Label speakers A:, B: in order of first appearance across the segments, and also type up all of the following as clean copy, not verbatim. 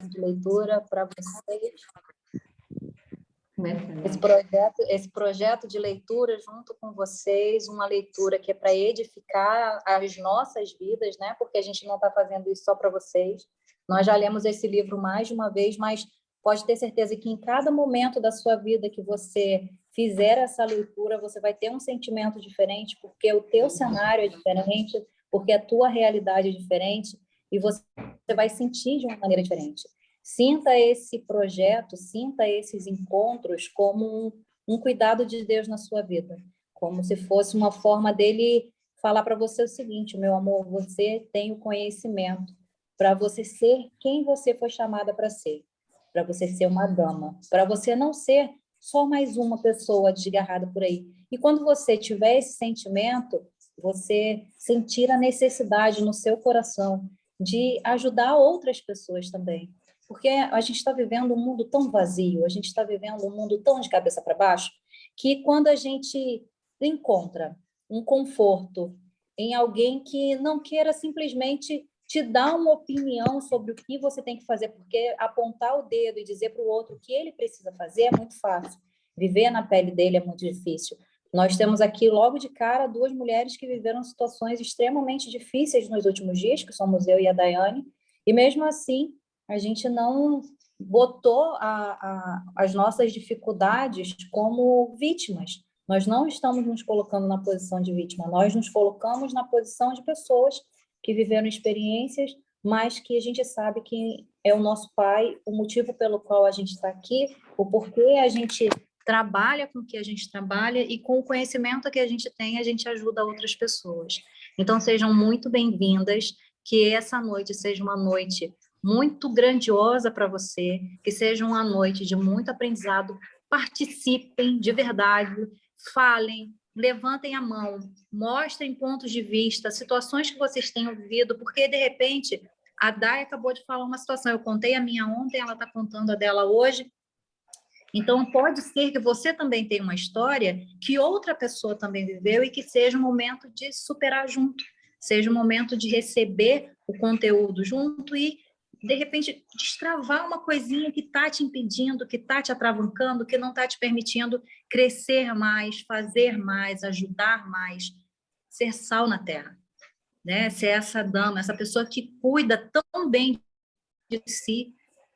A: de leitura para vocês. Esse projeto de leitura junto com vocês, uma leitura que é para edificar as nossas vidas, né? Porque a gente não está fazendo isso só para vocês. Nós já lemos esse livro mais de uma vez, mas pode ter certeza que em cada momento da sua vida que você fizer essa leitura, você vai ter um sentimento diferente, porque o teu cenário é diferente, porque a tua realidade é diferente, e você vai sentir de uma maneira diferente. Sinta esse projeto, sinta esses encontros como um cuidado de Deus na sua vida, como se fosse uma forma dele falar para você o seguinte: meu amor, você tem o conhecimento para você ser quem você foi chamada para você ser uma dama, para você não ser só mais uma pessoa desgarrada por aí. E quando você tiver esse sentimento, você sentir a necessidade no seu coração de ajudar outras pessoas também. Porque a gente está vivendo um mundo tão vazio, a gente está vivendo um mundo tão de cabeça para baixo, que quando a gente encontra um conforto em alguém que não queira simplesmente te dar uma opinião sobre o que você tem que fazer, porque apontar o dedo e dizer para o outro o que ele precisa fazer é muito fácil. Viver na pele dele é muito difícil. Nós temos aqui, logo de cara, duas mulheres que viveram situações extremamente difíceis nos últimos dias, que somos eu e a Daiane, e mesmo assim, a gente não botou as nossas dificuldades como vítimas. Nós não estamos nos colocando na posição de vítima, nós nos colocamos na posição de pessoas que viveram experiências, mas que a gente sabe que é o nosso Pai, o motivo pelo qual a gente está aqui, o porquê a gente trabalha com o que a gente trabalha e com o conhecimento que a gente tem, a gente ajuda outras pessoas. Então, sejam muito bem-vindas, que essa noite seja uma noite muito grandiosa para você, que seja uma noite de muito aprendizado. Participem de verdade, falem, levantem a mão, mostrem pontos de vista, situações que vocês tenham vivido, porque, de repente, a Dai acabou de falar uma situação, eu contei a minha ontem, ela está contando a dela hoje, então pode ser que você também tenha uma história que outra pessoa também viveu e que seja um momento de superar junto, seja um momento de receber o conteúdo junto e, de repente, destravar uma coisinha que está te impedindo, que está te atravancando, que não está te permitindo crescer mais, fazer mais, ajudar mais, ser sal na terra, né? Ser essa dama, essa pessoa que cuida tão bem de si,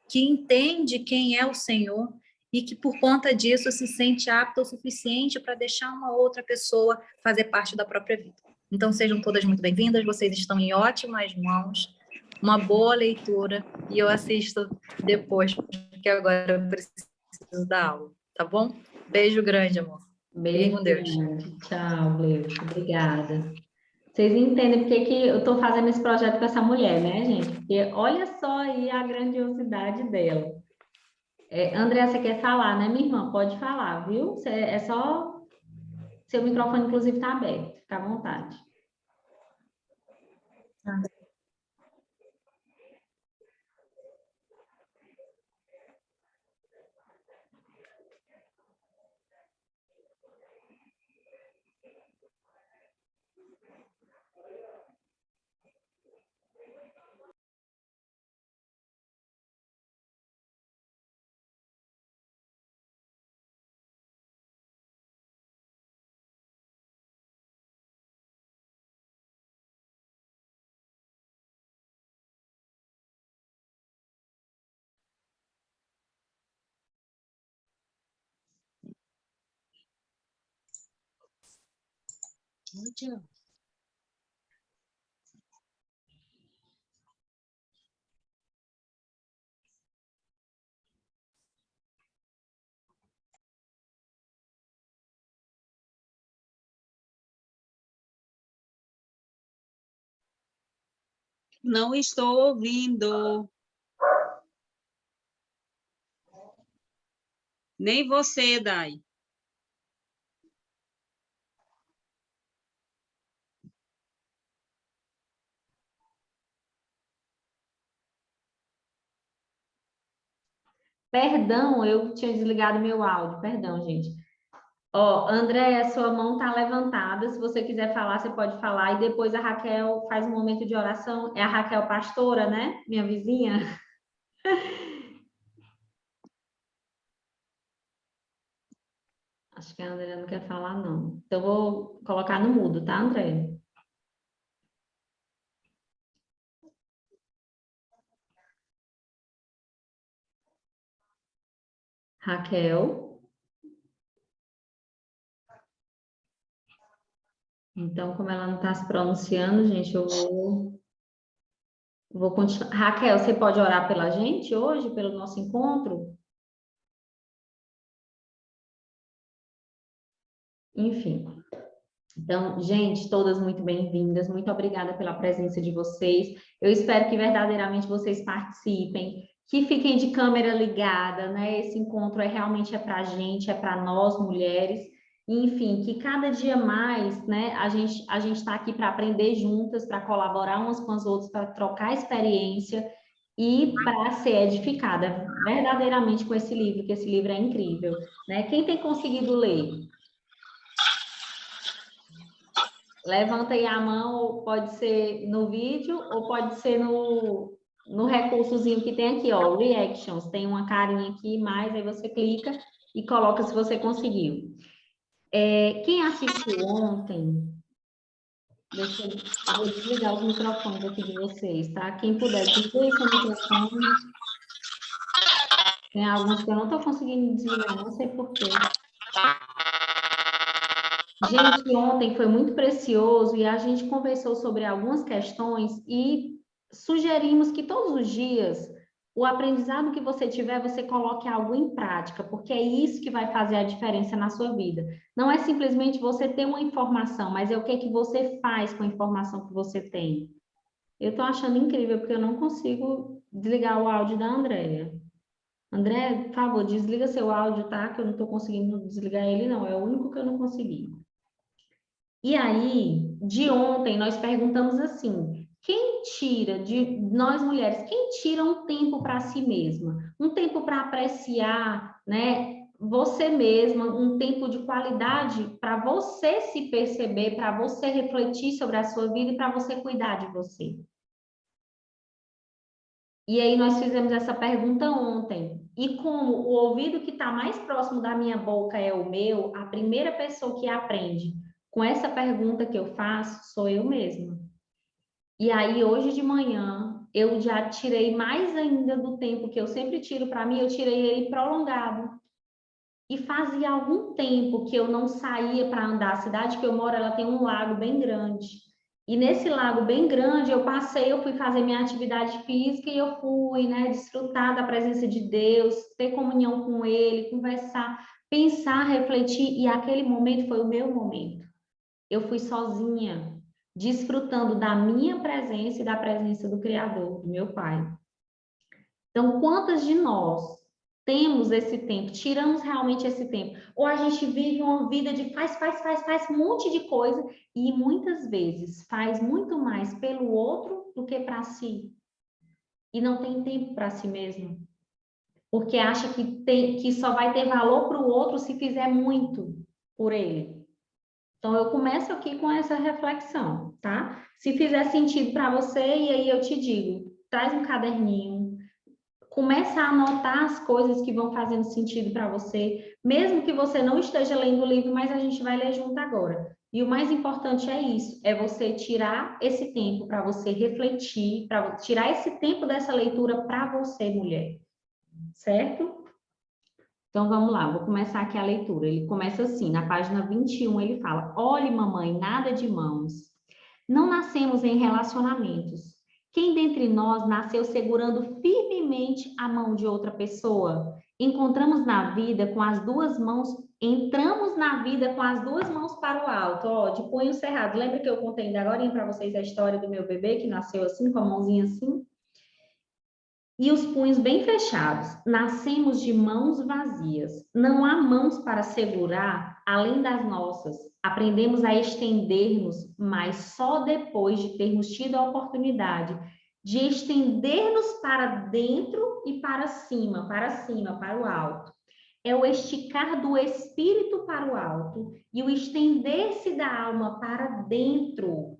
A: que entende quem é o Senhor e que, por conta disso, se sente apta o suficiente para deixar uma outra pessoa fazer parte da própria vida. Então, sejam todas muito bem-vindas, vocês estão em ótimas mãos, uma boa leitura, e eu assisto depois, porque agora eu preciso dar aula, tá bom? Beijo grande, amor.
B: Beijo com Deus. Grande. Tchau, Gleuce. Obrigada. Vocês entendem porque que eu estou fazendo esse projeto com essa mulher, né, gente? Porque olha só aí a grandiosidade dela. André, você quer falar, né, minha irmã? Pode falar, viu? É só... Seu microfone, inclusive, está aberto. Fica à vontade.
C: Não estou ouvindo. Nem você, Dai.
B: Perdão, eu tinha desligado meu áudio. Perdão, gente. Ó, André, sua mão está levantada. Se você quiser falar, você pode falar. E depois a Raquel faz um momento de oração. É a Raquel pastora, né? Minha vizinha. Acho que a André não quer falar, não. Então, eu vou colocar no mudo, tá, André? Raquel. Então, como ela não está se pronunciando, gente, eu vou continuar. Raquel, você pode orar pela gente hoje, pelo nosso encontro? Enfim. Então, gente, todas muito bem-vindas. Muito obrigada pela presença de vocês. Eu espero que verdadeiramente vocês participem, que fiquem de câmera ligada, né? Esse encontro realmente é para a gente, é para nós, mulheres. Enfim, que cada dia mais, né, a gente está aqui para aprender juntas, para colaborar umas com as outras, para trocar experiência e para ser edificada verdadeiramente com esse livro, que esse livro é incrível, né? Quem tem conseguido ler? Levanta aí a mão, ou pode ser no vídeo, ou pode ser no recursozinho que tem aqui, ó, Reactions. Tem uma carinha aqui, mais, aí você clica e coloca se você conseguiu. Quem assistiu ontem, eu vou desligar os microfones aqui de vocês, tá? Quem puder, desliga seu microfone. Tem alguns que eu não estou conseguindo desligar, não sei por quê. Gente, ontem foi muito precioso e a gente conversou sobre algumas questões e sugerimos que todos os dias o aprendizado que você tiver, você coloque algo em prática, porque é isso que vai fazer a diferença na sua vida. Não é simplesmente você ter uma informação, mas é o que é que você faz com a informação que você tem. Eu estou achando incrível, porque eu não consigo desligar o áudio da Andréia. André, por favor, desliga seu áudio, tá? Que eu não estou conseguindo desligar ele, não. É o único que eu não consegui. E aí, de ontem, nós perguntamos assim: quem tira de nós mulheres, quem tira um tempo para si mesma? Um tempo para apreciar, né? Você mesma, um tempo de qualidade para você se perceber, para você refletir sobre a sua vida e para você cuidar de você. E aí nós fizemos essa pergunta ontem. E como o ouvido que está mais próximo da minha boca é o meu, a primeira pessoa que aprende com essa pergunta que eu faço sou eu mesma. E aí hoje de manhã eu já tirei mais ainda do tempo que eu sempre tiro para mim, eu tirei ele prolongado. E fazia algum tempo que eu não saía para andar. A cidade que eu moro, ela tem um lago bem grande. E nesse lago bem grande, eu fui fazer minha atividade física e eu fui, né, desfrutar da presença de Deus, ter comunhão com Ele, conversar, pensar, refletir. E aquele momento foi o meu momento. Eu fui sozinha, desfrutando da minha presença e da presença do Criador, do meu Pai. Então, quantas de nós temos esse tempo, tiramos realmente esse tempo? Ou a gente vive uma vida de faz um monte de coisa e muitas vezes faz muito mais pelo outro do que para si. E não tem tempo para si mesmo. Porque acha que só vai ter valor para o outro se fizer muito por ele. Então, eu começo aqui com essa reflexão, tá? Se fizer sentido para você, e aí eu te digo, traz um caderninho, começa a anotar as coisas que vão fazendo sentido para você, mesmo que você não esteja lendo o livro, mas a gente vai ler junto agora. E o mais importante é isso, é você tirar esse tempo para você refletir, para tirar esse tempo dessa leitura para você, mulher. Certo? Então, vamos lá, vou começar aqui a leitura. Ele começa assim, na página 21, ele fala: olhe, mamãe, nada de mãos. Não nascemos em relacionamentos. Quem dentre nós nasceu segurando firmemente a mão de outra pessoa? Entramos na vida com as duas mãos para o alto, ó, de punho cerrado. Lembra que eu contei ainda agora para vocês a história do meu bebê que nasceu assim, com a mãozinha assim? E os punhos bem fechados. Nascemos de mãos vazias. Não há mãos para segurar além das nossas. Aprendemos a estender-nos, mas só depois de termos tido a oportunidade de estender-nos para dentro e para cima, para o alto. É o esticar do espírito para o alto e o estender-se da alma para dentro.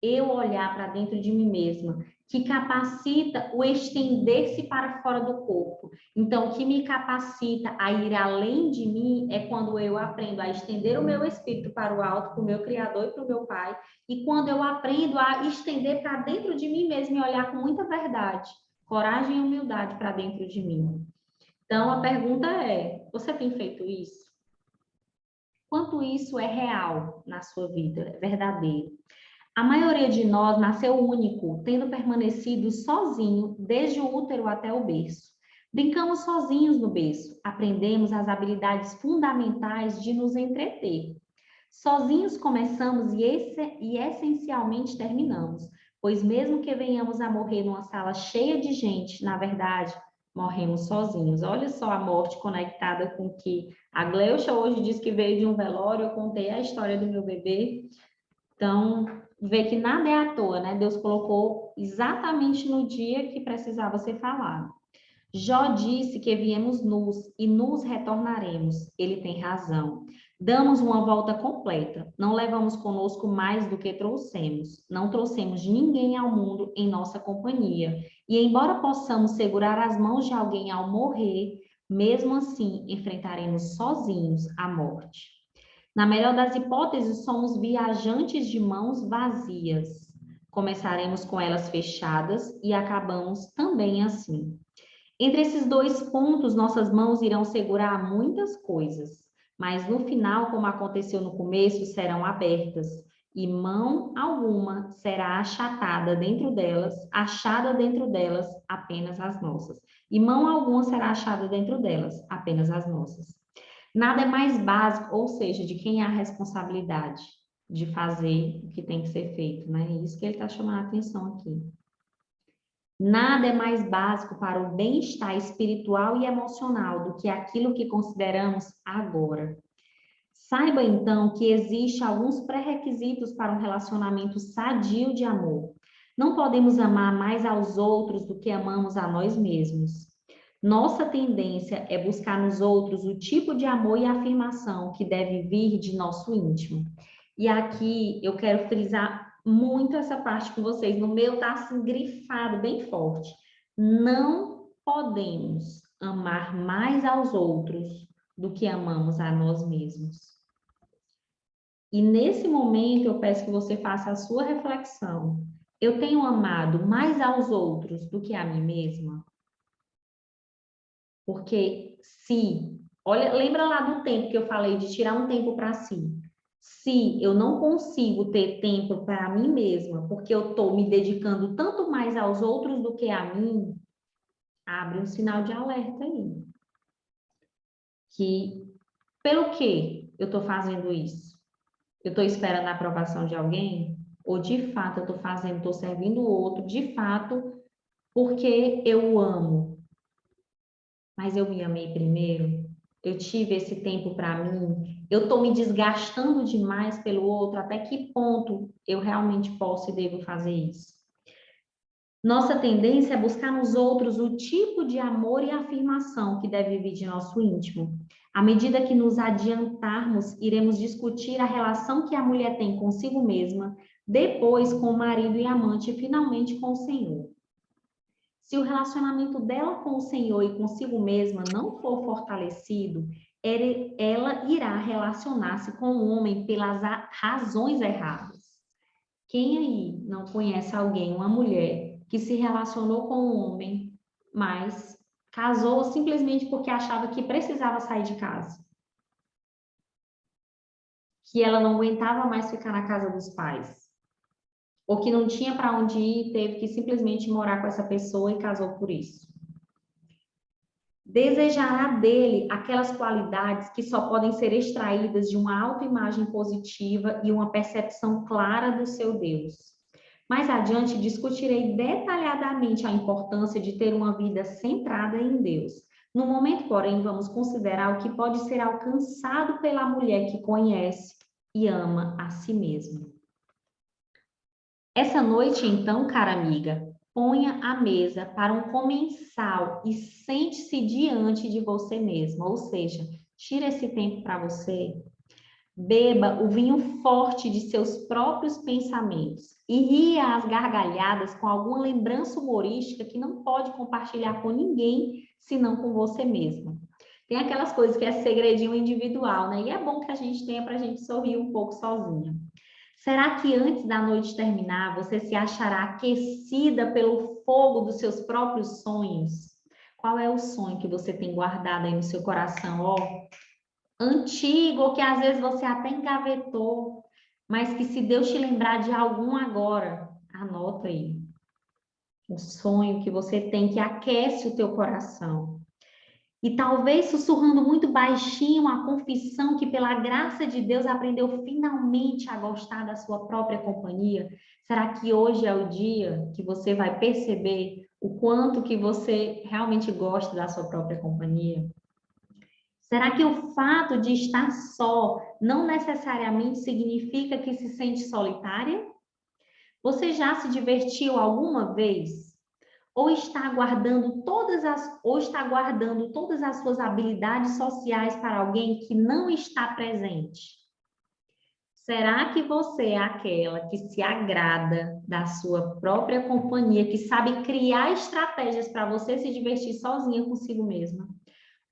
B: Eu olhar para dentro de mim mesma. que capacita o estender-se para fora do corpo. Então, o que me capacita a ir além de mim é quando eu aprendo a estender o meu espírito para o alto, para o meu Criador e para o meu Pai, e quando eu aprendo a estender para dentro de mim mesmo e olhar com muita verdade, coragem e humildade para dentro de mim. Então, a pergunta é, você tem feito isso? Quanto isso é real na sua vida, é verdadeiro? A maioria de nós nasceu único, tendo permanecido sozinho desde o útero até o berço. Brincamos sozinhos no berço, aprendemos as habilidades fundamentais de nos entreter. Sozinhos começamos e essencialmente terminamos, pois mesmo que venhamos a morrer numa sala cheia de gente, na verdade, morremos sozinhos. Olha só a morte conectada com que a Gleucha hoje diz que veio de um velório, eu contei a história do meu bebê. Então, vê que nada é à toa, né? Deus colocou exatamente no dia que precisava ser falado. Jó disse que viemos nus e nus retornaremos. Ele tem razão. Damos uma volta completa. Não levamos conosco mais do que trouxemos. Não trouxemos ninguém ao mundo em nossa companhia. E embora possamos segurar as mãos de alguém ao morrer, mesmo assim enfrentaremos sozinhos a morte. Na melhor das hipóteses, somos viajantes de mãos vazias. Começaremos com elas fechadas e acabamos também assim. Entre esses dois pontos, nossas mãos irão segurar muitas coisas, mas no final, como aconteceu no começo, serão abertas e mão alguma será achada dentro delas apenas as nossas. E mão alguma será achada dentro delas, apenas as nossas. Nada é mais básico, ou seja, de quem há a responsabilidade de fazer o que tem que ser feito, né? É isso que ele está chamando a atenção aqui. Nada é mais básico para o bem-estar espiritual e emocional do que aquilo que consideramos agora. Saiba, então, que existem alguns pré-requisitos para um relacionamento sadio de amor. Não podemos amar mais aos outros do que amamos a nós mesmos. Nossa tendência é buscar nos outros o tipo de amor e afirmação que deve vir de nosso íntimo. E aqui eu quero frisar muito essa parte com vocês. No meu está assim grifado bem forte. Não podemos amar mais aos outros do que amamos a nós mesmos. E nesse momento eu peço que você faça a sua reflexão. Eu tenho amado mais aos outros do que a mim mesma? Porque olha, lembra lá do tempo que eu falei de tirar um tempo para si. Se eu não consigo ter tempo para mim mesma, porque eu estou me dedicando tanto mais aos outros do que a mim, abre um sinal de alerta aí. Que, pelo que eu estou fazendo isso? Eu estou esperando a aprovação de alguém? Ou de fato eu estou servindo o outro, de fato, porque eu o amo? Mas eu me amei primeiro, eu tive esse tempo para mim, eu estou me desgastando demais pelo outro, até que ponto eu realmente posso e devo fazer isso? Nossa tendência é buscar nos outros o tipo de amor e afirmação que deve vir de nosso íntimo. À medida que nos adiantarmos, iremos discutir a relação que a mulher tem consigo mesma, depois com o marido e amante e finalmente com o Senhor. Se o relacionamento dela com o Senhor e consigo mesma não for fortalecido, ela irá relacionar-se com o homem pelas razões erradas. Quem aí não conhece alguém, uma mulher, que se relacionou com um homem, mas casou simplesmente porque achava que precisava sair de casa? Que ela não aguentava mais ficar na casa dos pais? Ou que não tinha para onde ir, teve que simplesmente morar com essa pessoa e casou por isso. Desejará dele aquelas qualidades que só podem ser extraídas de uma autoimagem positiva e uma percepção clara do seu Deus. Mais adiante, discutirei detalhadamente a importância de ter uma vida centrada em Deus. No momento, porém, vamos considerar o que pode ser alcançado pela mulher que conhece e ama a si mesma. Essa noite, então, cara amiga, ponha a mesa para um comensal e sente-se diante de você mesma, ou seja, tira esse tempo para você, beba o vinho forte de seus próprios pensamentos, e ria às gargalhadas com alguma lembrança humorística que não pode compartilhar com ninguém, senão com você mesma. Tem aquelas coisas que é segredinho individual, né? E é bom que a gente tenha para a gente sorrir um pouco sozinha. Será que antes da noite terminar, você se achará aquecida pelo fogo dos seus próprios sonhos? Qual é o sonho que você tem guardado aí no seu coração? Ó, antigo, que às vezes você até engavetou, mas que se Deus te lembrar de algum agora, anota aí. O sonho que você tem que aquece o teu coração. E talvez sussurrando muito baixinho a confissão que pela graça de Deus aprendeu finalmente a gostar da sua própria companhia. Será que hoje é o dia que você vai perceber o quanto que você realmente gosta da sua própria companhia? Será que o fato de estar só não necessariamente significa que se sente solitária? Você já se divertiu alguma vez? Ou está guardando todas as suas habilidades sociais para alguém que não está presente? Será que você é aquela que se agrada da sua própria companhia, que sabe criar estratégias para você se divertir sozinha consigo mesma?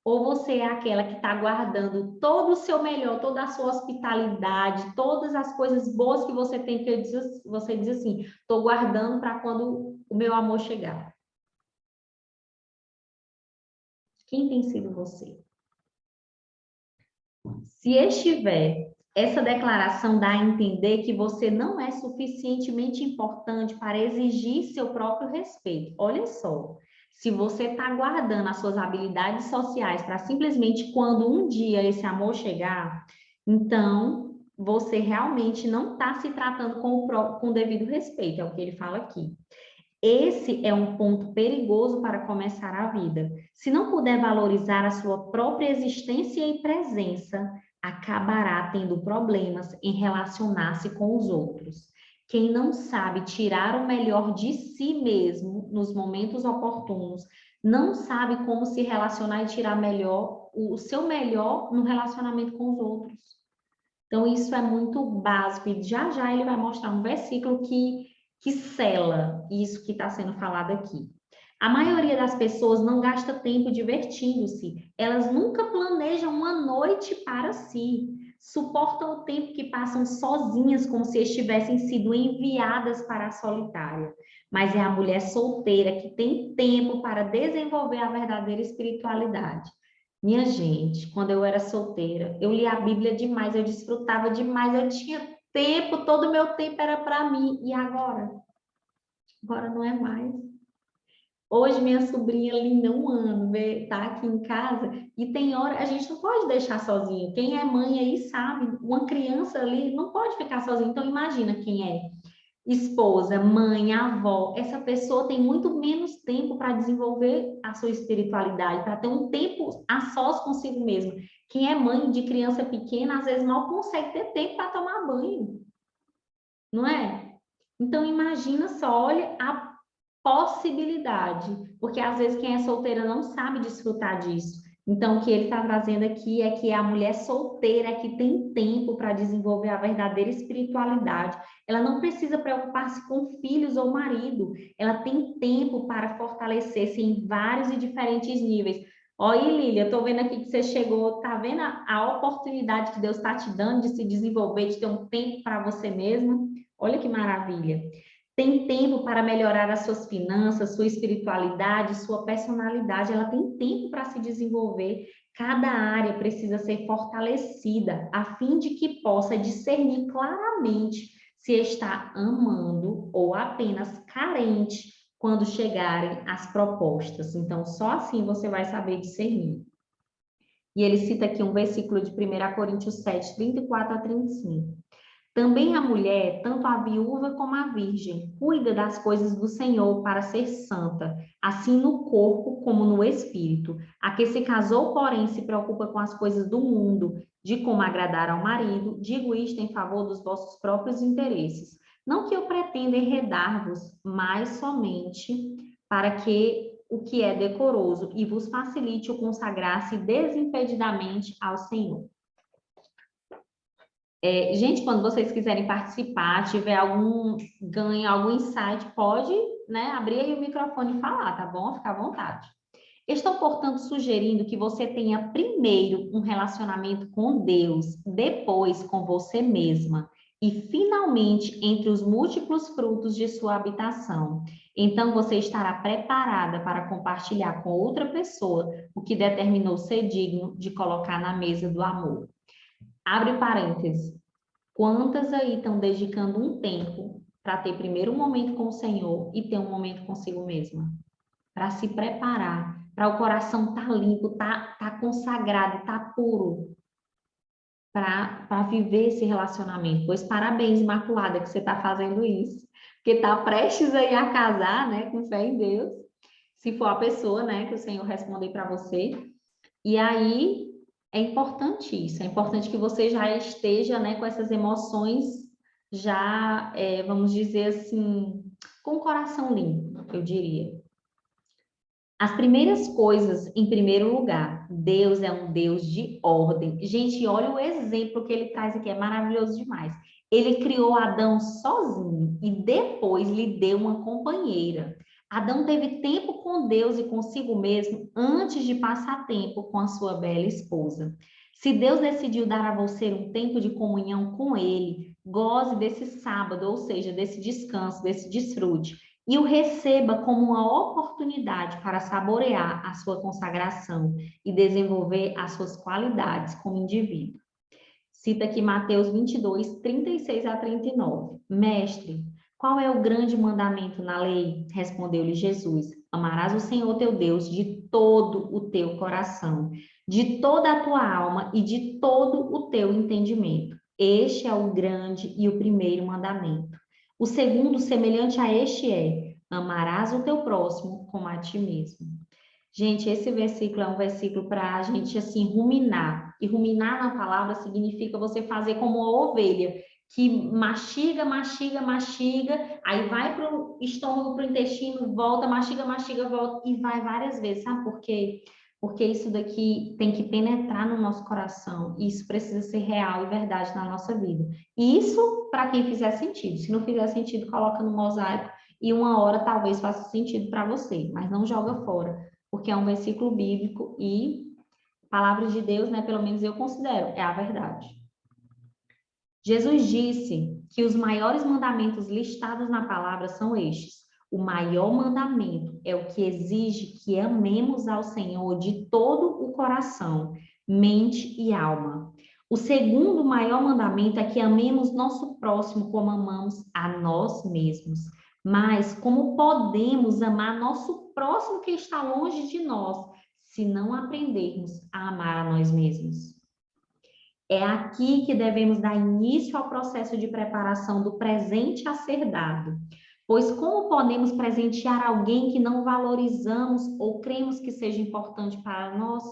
B: Ou você é aquela que está guardando todo o seu melhor, toda a sua hospitalidade, todas as coisas boas que você tem, que você diz assim, estou guardando para quando o meu amor chegar? Quem tem sido você? Se estiver, essa declaração dá a entender que você não é suficientemente importante para exigir seu próprio respeito. Olha só, se você está guardando as suas habilidades sociais para simplesmente quando um dia esse amor chegar, então você realmente não está se tratando com o devido respeito, é o que ele fala aqui. Esse é um ponto perigoso para começar a vida. Se não puder valorizar a sua própria existência e presença, acabará tendo problemas em relacionar-se com os outros. Quem não sabe tirar o melhor de si mesmo nos momentos oportunos, não sabe como se relacionar e tirar o seu melhor no relacionamento com os outros. Então, isso é muito básico. E já já ele vai mostrar um versículo que sela isso que está sendo falado aqui. A maioria das pessoas não gasta tempo divertindo-se. Elas nunca planejam uma noite para si. Suportam o tempo que passam sozinhas, como se estivessem sido enviadas para a solitária. Mas é a mulher solteira que tem tempo para desenvolver a verdadeira espiritualidade. Minha gente, quando eu era solteira, eu lia a Bíblia demais, eu desfrutava demais, eu tinha tempo, todo o meu tempo era para mim. E agora? Agora não é mais. Hoje minha sobrinha linda, 1 ano, tá aqui em casa e tem hora, a gente não pode deixar sozinho. Quem é mãe aí sabe, uma criança ali não pode ficar sozinha. Então imagina quem é esposa, mãe, avó, essa pessoa tem muito menos tempo para desenvolver a sua espiritualidade, para ter um tempo a sós consigo mesmo. Quem é mãe de criança pequena, às vezes mal consegue ter tempo para tomar banho, não é? Então, imagina só, olha a possibilidade, porque às vezes quem é solteira não sabe desfrutar disso. Então, o que ele está trazendo aqui é que a mulher solteira que tem tempo para desenvolver a verdadeira espiritualidade, ela não precisa preocupar-se com filhos ou marido, ela tem tempo para fortalecer-se em vários e diferentes níveis. Olha, Lília, eu estou vendo aqui que você chegou, tá vendo a oportunidade que Deus está te dando de se desenvolver, de ter um tempo para você mesma? Olha que maravilha. Tem tempo para melhorar as suas finanças, sua espiritualidade, sua personalidade. Ela tem tempo para se desenvolver. Cada área precisa ser fortalecida, a fim de que possa discernir claramente se está amando ou apenas carente quando chegarem as propostas. Então, só assim você vai saber discernir. E ele cita aqui um versículo de 1 Coríntios 7, 34 a 35. Também a mulher, tanto a viúva como a virgem, cuida das coisas do Senhor para ser santa, assim no corpo como no espírito. A que se casou, porém, se preocupa com as coisas do mundo, de como agradar ao marido. Digo isto em favor dos vossos próprios interesses. Não que eu pretenda enredar-vos, mas somente para que o que é decoroso e vos facilite o consagrar-se desimpedidamente ao Senhor. Gente, quando vocês quiserem participar, tiver algum ganho, algum insight, pode, né, abrir aí o microfone e falar, tá bom? Fica à vontade. Estou, portanto, sugerindo que você tenha primeiro um relacionamento com Deus, depois com você mesma e, finalmente, entre os múltiplos frutos de sua habitação. Então, você estará preparada para compartilhar com outra pessoa o que determinou ser digno de colocar na mesa do amor. Abre parênteses. Quantas aí estão dedicando um tempo para ter primeiro um momento com o Senhor e ter um momento consigo mesma? Para se preparar, para o coração estar limpo, tá consagrado, tá puro, para viver esse relacionamento. Pois parabéns, Imaculada, que você está fazendo isso, porque está prestes aí a casar, né, com fé em Deus, se for a pessoa, né, que o Senhor responder para você. E aí é importante isso, é importante que você já esteja, né, com essas emoções já, vamos dizer assim, com o coração limpo, eu diria. As primeiras coisas, em primeiro lugar, Deus é um Deus de ordem. Gente, olha o exemplo que ele traz aqui, é maravilhoso demais. Ele criou Adão sozinho e depois lhe deu uma companheira. Adão teve tempo com Deus e consigo mesmo antes de passar tempo com a sua bela esposa. Se Deus decidiu dar a você um tempo de comunhão com ele, goze desse sábado, ou seja, desse descanso, desse desfrute e o receba como uma oportunidade para saborear a sua consagração e desenvolver as suas qualidades como indivíduo. Cita aqui Mateus 22, 36 a 39. Mestre, qual é o grande mandamento na lei? Respondeu-lhe Jesus. Amarás o Senhor teu Deus de todo o teu coração, de toda a tua alma e de todo o teu entendimento. Este é o grande e o primeiro mandamento. O segundo, semelhante a este, é: amarás o teu próximo como a ti mesmo. Gente, esse versículo é um versículo para a gente, assim, ruminar. E ruminar na palavra significa você fazer como uma ovelha, que mastiga, mastiga, mastiga, aí vai para o estômago, para o intestino, volta, mastiga, mastiga, volta, e vai várias vezes. Sabe por quê? Porque isso daqui tem que penetrar no nosso coração. E isso precisa ser real e verdade na nossa vida. E isso para quem fizer sentido. Se não fizer sentido, coloca no mosaico e uma hora talvez faça sentido para você, mas não joga fora, porque é um versículo bíblico e palavra de Deus, né, pelo menos eu considero, é a verdade. Jesus disse que os maiores mandamentos listados na palavra são estes. O maior mandamento é o que exige que amemos ao Senhor de todo o coração, mente e alma. O segundo maior mandamento é que amemos nosso próximo como amamos a nós mesmos. Mas como podemos amar nosso próximo que está longe de nós, se não aprendermos a amar a nós mesmos? É aqui que devemos dar início ao processo de preparação do presente a ser dado. Pois como podemos presentear alguém que não valorizamos ou cremos que seja importante para nós?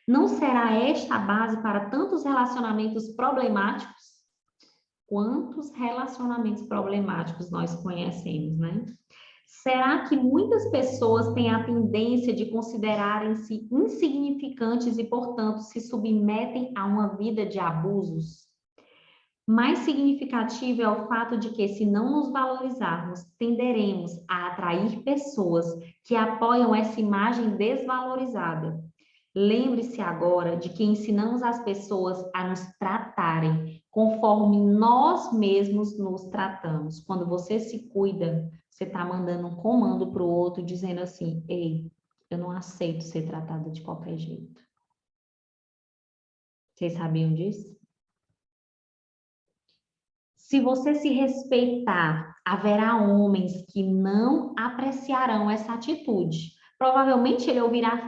B: Não será esta a base para tantos relacionamentos problemáticos? Quantos relacionamentos problemáticos nós conhecemos, né? Será que muitas pessoas têm a tendência de considerarem-se insignificantes e, portanto, se submetem a uma vida de abusos? Mais significativo é o fato de que, se não nos valorizarmos, tenderemos a atrair pessoas que apoiam essa imagem desvalorizada. Lembre-se agora de que ensinamos as pessoas a nos tratarem conforme nós mesmos nos tratamos. Quando você se cuida, você está mandando um comando para o outro, dizendo assim: ei, eu não aceito ser tratada de qualquer jeito. Vocês sabiam disso? Se você se respeitar, haverá homens que não apreciarão essa atitude. Provavelmente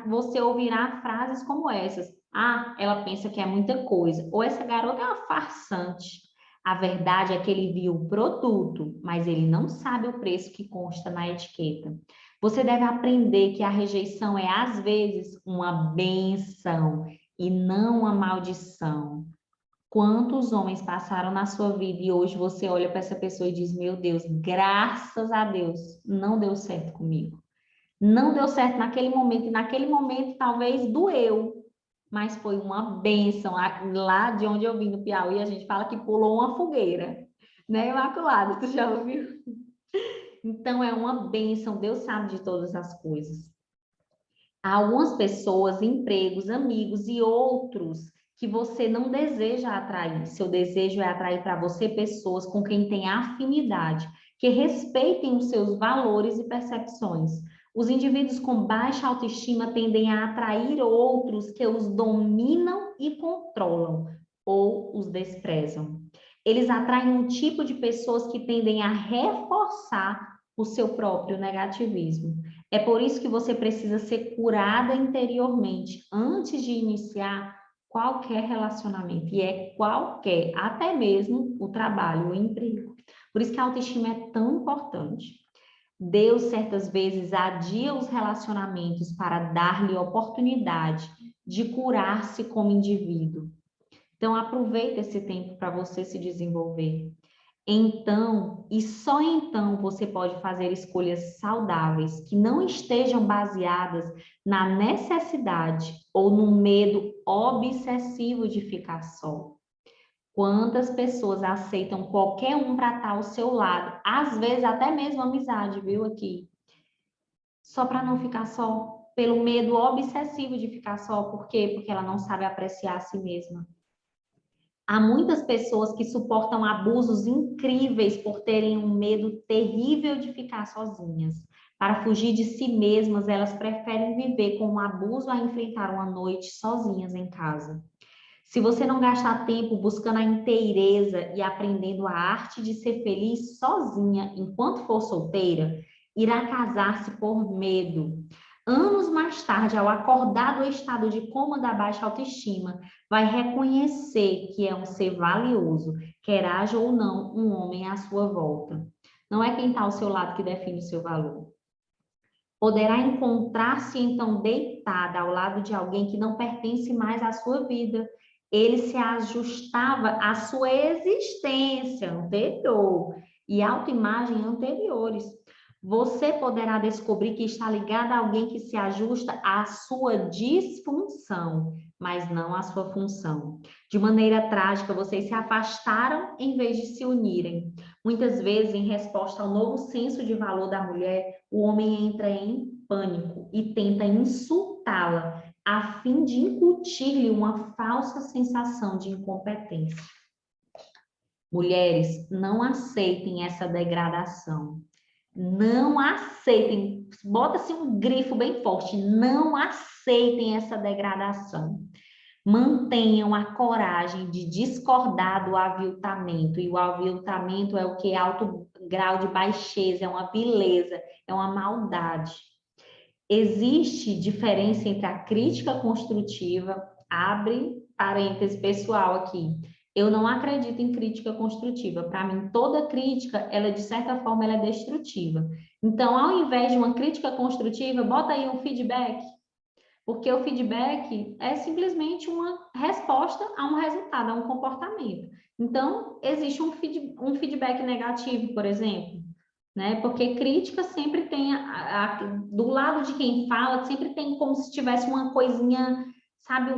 B: você ouvirá frases como essas: ah, ela pensa que é muita coisa, ou essa garota é uma farsante. A verdade é que ele viu o produto, mas ele não sabe o preço que consta na etiqueta. Você deve aprender que a rejeição é, às vezes, uma bênção e não uma maldição. Quantos homens passaram na sua vida e hoje você olha para essa pessoa e diz: meu Deus, graças a Deus, não deu certo comigo. Não deu certo naquele momento, e naquele momento talvez doeu, mas foi uma bênção. Lá de onde eu vim, no Piauí, a gente fala que pulou uma fogueira, né, Imaculada? Tu já ouviu? Então, é uma bênção, Deus sabe de todas as coisas. Há algumas pessoas, empregos, amigos e outros que você não deseja atrair. Seu desejo é atrair para você pessoas com quem tem afinidade, que respeitem os seus valores e percepções. Os indivíduos com baixa autoestima tendem a atrair outros que os dominam e controlam ou os desprezam. Eles atraem um tipo de pessoas que tendem a reforçar o seu próprio negativismo. É por isso que você precisa ser curada interiormente antes de iniciar qualquer relacionamento. E é qualquer, até mesmo o trabalho, o emprego. Por isso que a autoestima é tão importante. Deus, certas vezes, adia os relacionamentos para dar-lhe oportunidade de curar-se como indivíduo. Então, aproveita esse tempo para você se desenvolver. Então, e só então você pode fazer escolhas saudáveis que não estejam baseadas na necessidade ou no medo obsessivo de ficar só. Quantas pessoas aceitam qualquer um para estar ao seu lado, às vezes até mesmo amizade, viu, aqui, só para não ficar só, pelo medo obsessivo de ficar só. Por quê? Porque ela não sabe apreciar a si mesma. Há muitas pessoas que suportam abusos incríveis por terem um medo terrível de ficar sozinhas. Para fugir de si mesmas, elas preferem viver com um abuso a enfrentar uma noite sozinhas em casa. Se você não gastar tempo buscando a inteireza e aprendendo a arte de ser feliz sozinha enquanto for solteira, irá casar-se por medo. Anos mais tarde, ao acordar do estado de coma da baixa autoestima, vai reconhecer que é um ser valioso, quer haja ou não um homem à sua volta. Não é quem está ao seu lado que define o seu valor. Poderá encontrar-se, então, deitada ao lado de alguém que não pertence mais à sua vida. Ele se ajustava à sua existência anterior e autoimagem anteriores. Você poderá descobrir que está ligada a alguém que se ajusta à sua disfunção, mas não à sua função. De maneira trágica, vocês se afastaram em vez de se unirem. Muitas vezes, em resposta ao novo senso de valor da mulher, o homem entra em pânico e tenta insultá-la, a fim de incutir-lhe uma falsa sensação de incompetência. Mulheres, não aceitem essa degradação. Não aceitem, bota-se um grifo bem forte, não aceitem essa degradação. Mantenham a coragem de discordar do aviltamento. E o aviltamento é o que? Alto grau de baixeza, é uma vileza, é uma maldade. Existe diferença entre a crítica construtiva, abre parênteses pessoal aqui. Eu não acredito em crítica construtiva. Para mim, toda crítica, ela de certa forma, ela é destrutiva. Então, ao invés de uma crítica construtiva, bota aí um feedback. Porque o feedback é simplesmente uma resposta a um resultado, a um comportamento. Então, existe um feedback negativo, por exemplo, né? Porque crítica sempre tem, do lado de quem fala, sempre tem como se tivesse uma coisinha, sabe,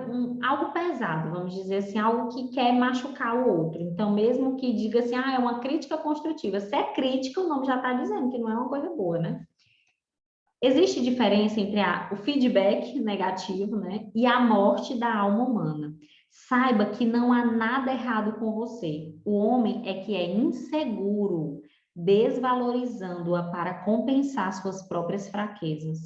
B: algo pesado, vamos dizer assim, algo que quer machucar o outro. Então, mesmo que diga assim, é uma crítica construtiva. Se é crítica, o nome já está dizendo que não é uma coisa boa, né? Existe diferença entre o feedback negativo, né, e a morte da alma humana. Saiba que não há nada errado com você. O homem é que é inseguro, desvalorizando-a para compensar suas próprias fraquezas.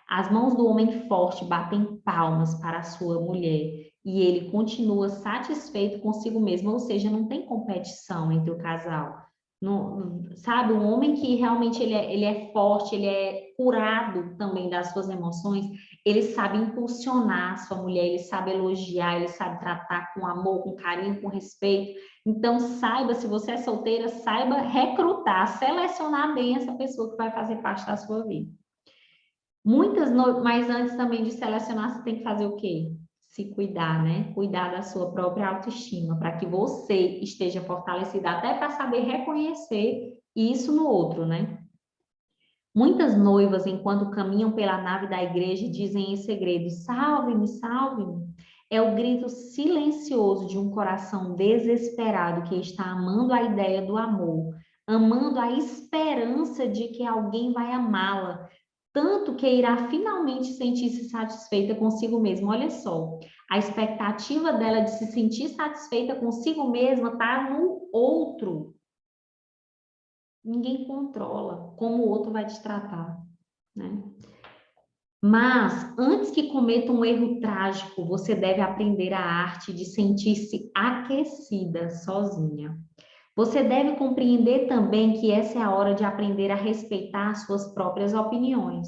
B: As mãos do homem forte batem palmas para a sua mulher e ele continua satisfeito consigo mesmo, ou seja, não tem competição entre o casal. Sabe, um homem que realmente ele é forte, ele é curado também das suas emoções, ele sabe impulsionar a sua mulher, ele sabe elogiar, ele sabe tratar com amor, com carinho, com respeito. Então, saiba, se você é solteira, saiba recrutar, selecionar bem essa pessoa que vai fazer parte da sua vida. Mas antes também de selecionar, você tem que fazer o quê? Se cuidar, né? Cuidar da sua própria autoestima, para que você esteja fortalecida, até para saber reconhecer isso no outro, né? Muitas noivas, enquanto caminham pela nave da igreja, dizem em segredo: salve-me, salve-me. É o grito silencioso de um coração desesperado que está amando a ideia do amor, amando a esperança de que alguém vai amá-la, tanto que irá finalmente sentir-se satisfeita consigo mesma. Olha só, a expectativa dela de se sentir satisfeita consigo mesma está no outro. Ninguém controla como o outro vai te tratar, né? Mas, antes que cometa um erro trágico, você deve aprender a arte de sentir-se aquecida sozinha. Você deve compreender também que essa é a hora de aprender a respeitar suas próprias opiniões.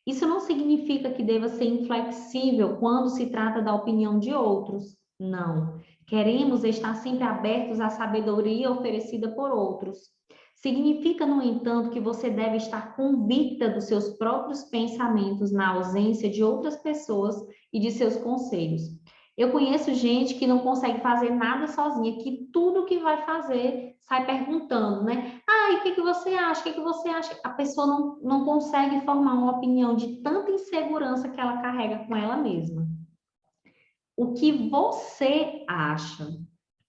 B: Isso não significa que deva ser inflexível quando se trata da opinião de outros. Não. Queremos estar sempre abertos à sabedoria oferecida por outros. Significa, no entanto, que você deve estar convicta dos seus próprios pensamentos na ausência de outras pessoas e de seus conselhos. Eu conheço gente que não consegue fazer nada sozinha, que tudo que vai fazer sai perguntando, né? Ah, e o que você acha? O que você acha? A pessoa não consegue formar uma opinião de tanta insegurança que ela carrega com ela mesma. O que você acha?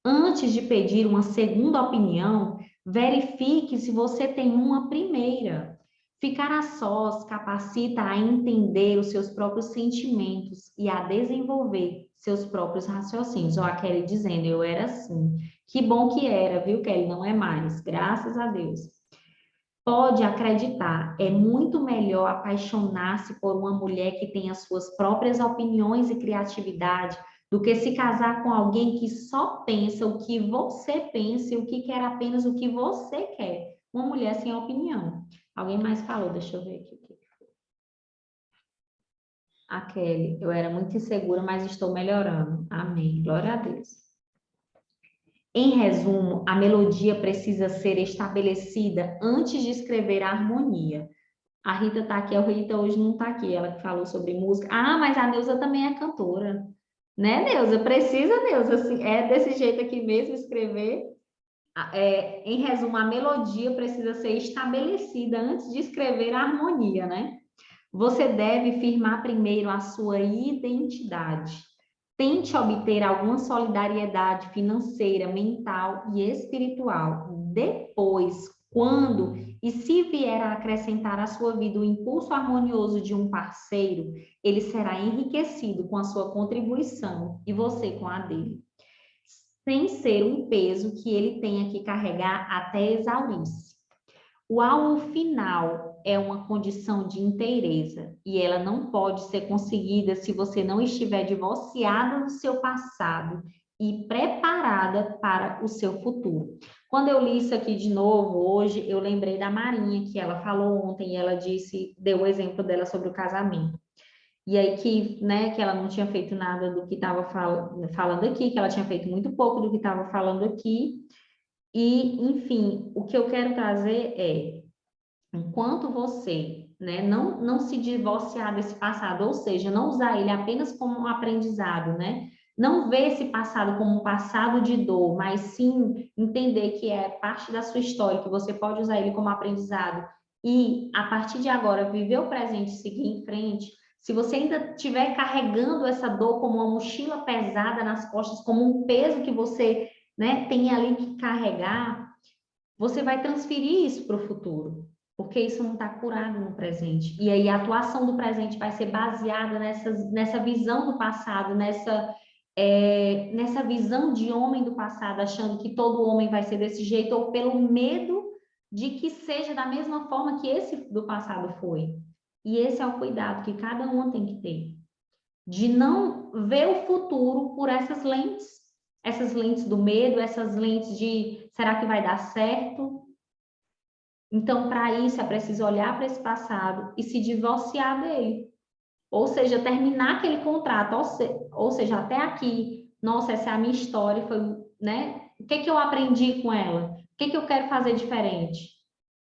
B: Antes de pedir uma segunda opinião, verifique se você tem uma primeira. Ficar a sós capacita a entender os seus próprios sentimentos e a desenvolver seus próprios raciocínios. Ó, a Kelly dizendo, eu era assim. Que bom que era, viu, Kelly? Não é mais, graças a Deus. Pode acreditar, é muito melhor apaixonar-se por uma mulher que tem as suas próprias opiniões e criatividade do que se casar com alguém que só pensa o que você pensa e o que quer apenas o que você quer. Uma mulher sem opinião. Alguém mais falou? Deixa eu ver aqui. A Kelly, eu era muito insegura, mas estou melhorando. Amém. Glória a Deus. Em resumo, a melodia precisa ser estabelecida antes de escrever a harmonia. A Rita está aqui, a Rita hoje não está aqui, ela que falou sobre música. Ah, mas a Neuza também é cantora. Né, Neuza? Precisa, Neuza, assim, é desse jeito aqui mesmo, escrever. Em resumo, a melodia precisa ser estabelecida antes de escrever a harmonia, né? Você deve firmar primeiro a sua identidade. Tente obter alguma solidariedade financeira, mental e espiritual. Depois, quando e se vier a acrescentar à sua vida o impulso harmonioso de um parceiro, ele será enriquecido com a sua contribuição e você com a dele, sem ser um peso que ele tenha que carregar até exaurir-se. O alvo final é uma condição de inteireza e ela não pode ser conseguida se você não estiver divorciada do seu passado e preparada para o seu futuro. Quando eu li isso aqui de novo hoje, eu lembrei da Marinha, que ela falou ontem, e ela disse, deu o exemplo dela sobre o casamento. E aí que, né, que ela não tinha feito nada do que estava falando aqui, que ela tinha feito muito pouco do que estava falando aqui. E, enfim, o que eu quero trazer é, enquanto você, né, não se divorciar desse passado, ou seja, não usar ele apenas como um aprendizado, né? Não ver esse passado como um passado de dor, mas sim entender que é parte da sua história, que você pode usar ele como aprendizado e, a partir de agora, viver o presente e seguir em frente. Se você ainda estiver carregando essa dor como uma mochila pesada nas costas, como um peso que você, né, tem ali que carregar, você vai transferir isso para o futuro, porque isso não está curado no presente. E aí a atuação do presente vai ser baseada nessa visão do passado, nessa visão de homem do passado, achando que todo homem vai ser desse jeito, ou pelo medo de que seja da mesma forma que esse do passado foi. E esse é o cuidado que cada um tem que ter, de não ver o futuro por essas lentes do medo, essas lentes de será que vai dar certo? Então, para isso, é preciso olhar para esse passado e se divorciar dele. Ou seja, terminar aquele contrato, ou seja, até aqui, nossa, essa é a minha história, foi, né? O que eu aprendi com ela? O que eu quero fazer diferente?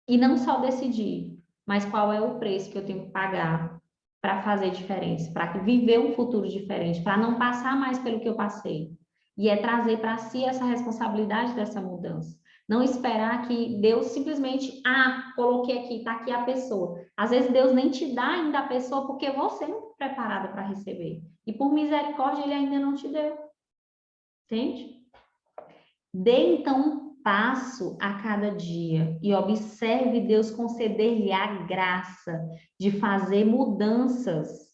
B: E não só decidir, mas qual é o preço que eu tenho que pagar para fazer diferença, para viver um futuro diferente, para não passar mais pelo que eu passei. E é trazer para si essa responsabilidade dessa mudança. Não esperar que Deus simplesmente, coloquei aqui, está aqui a pessoa. Às vezes Deus nem te dá ainda a pessoa porque você não está preparada para receber. E por misericórdia Ele ainda não te deu. Entende? Dê então um passo a cada dia e observe Deus conceder-lhe a graça de fazer mudanças,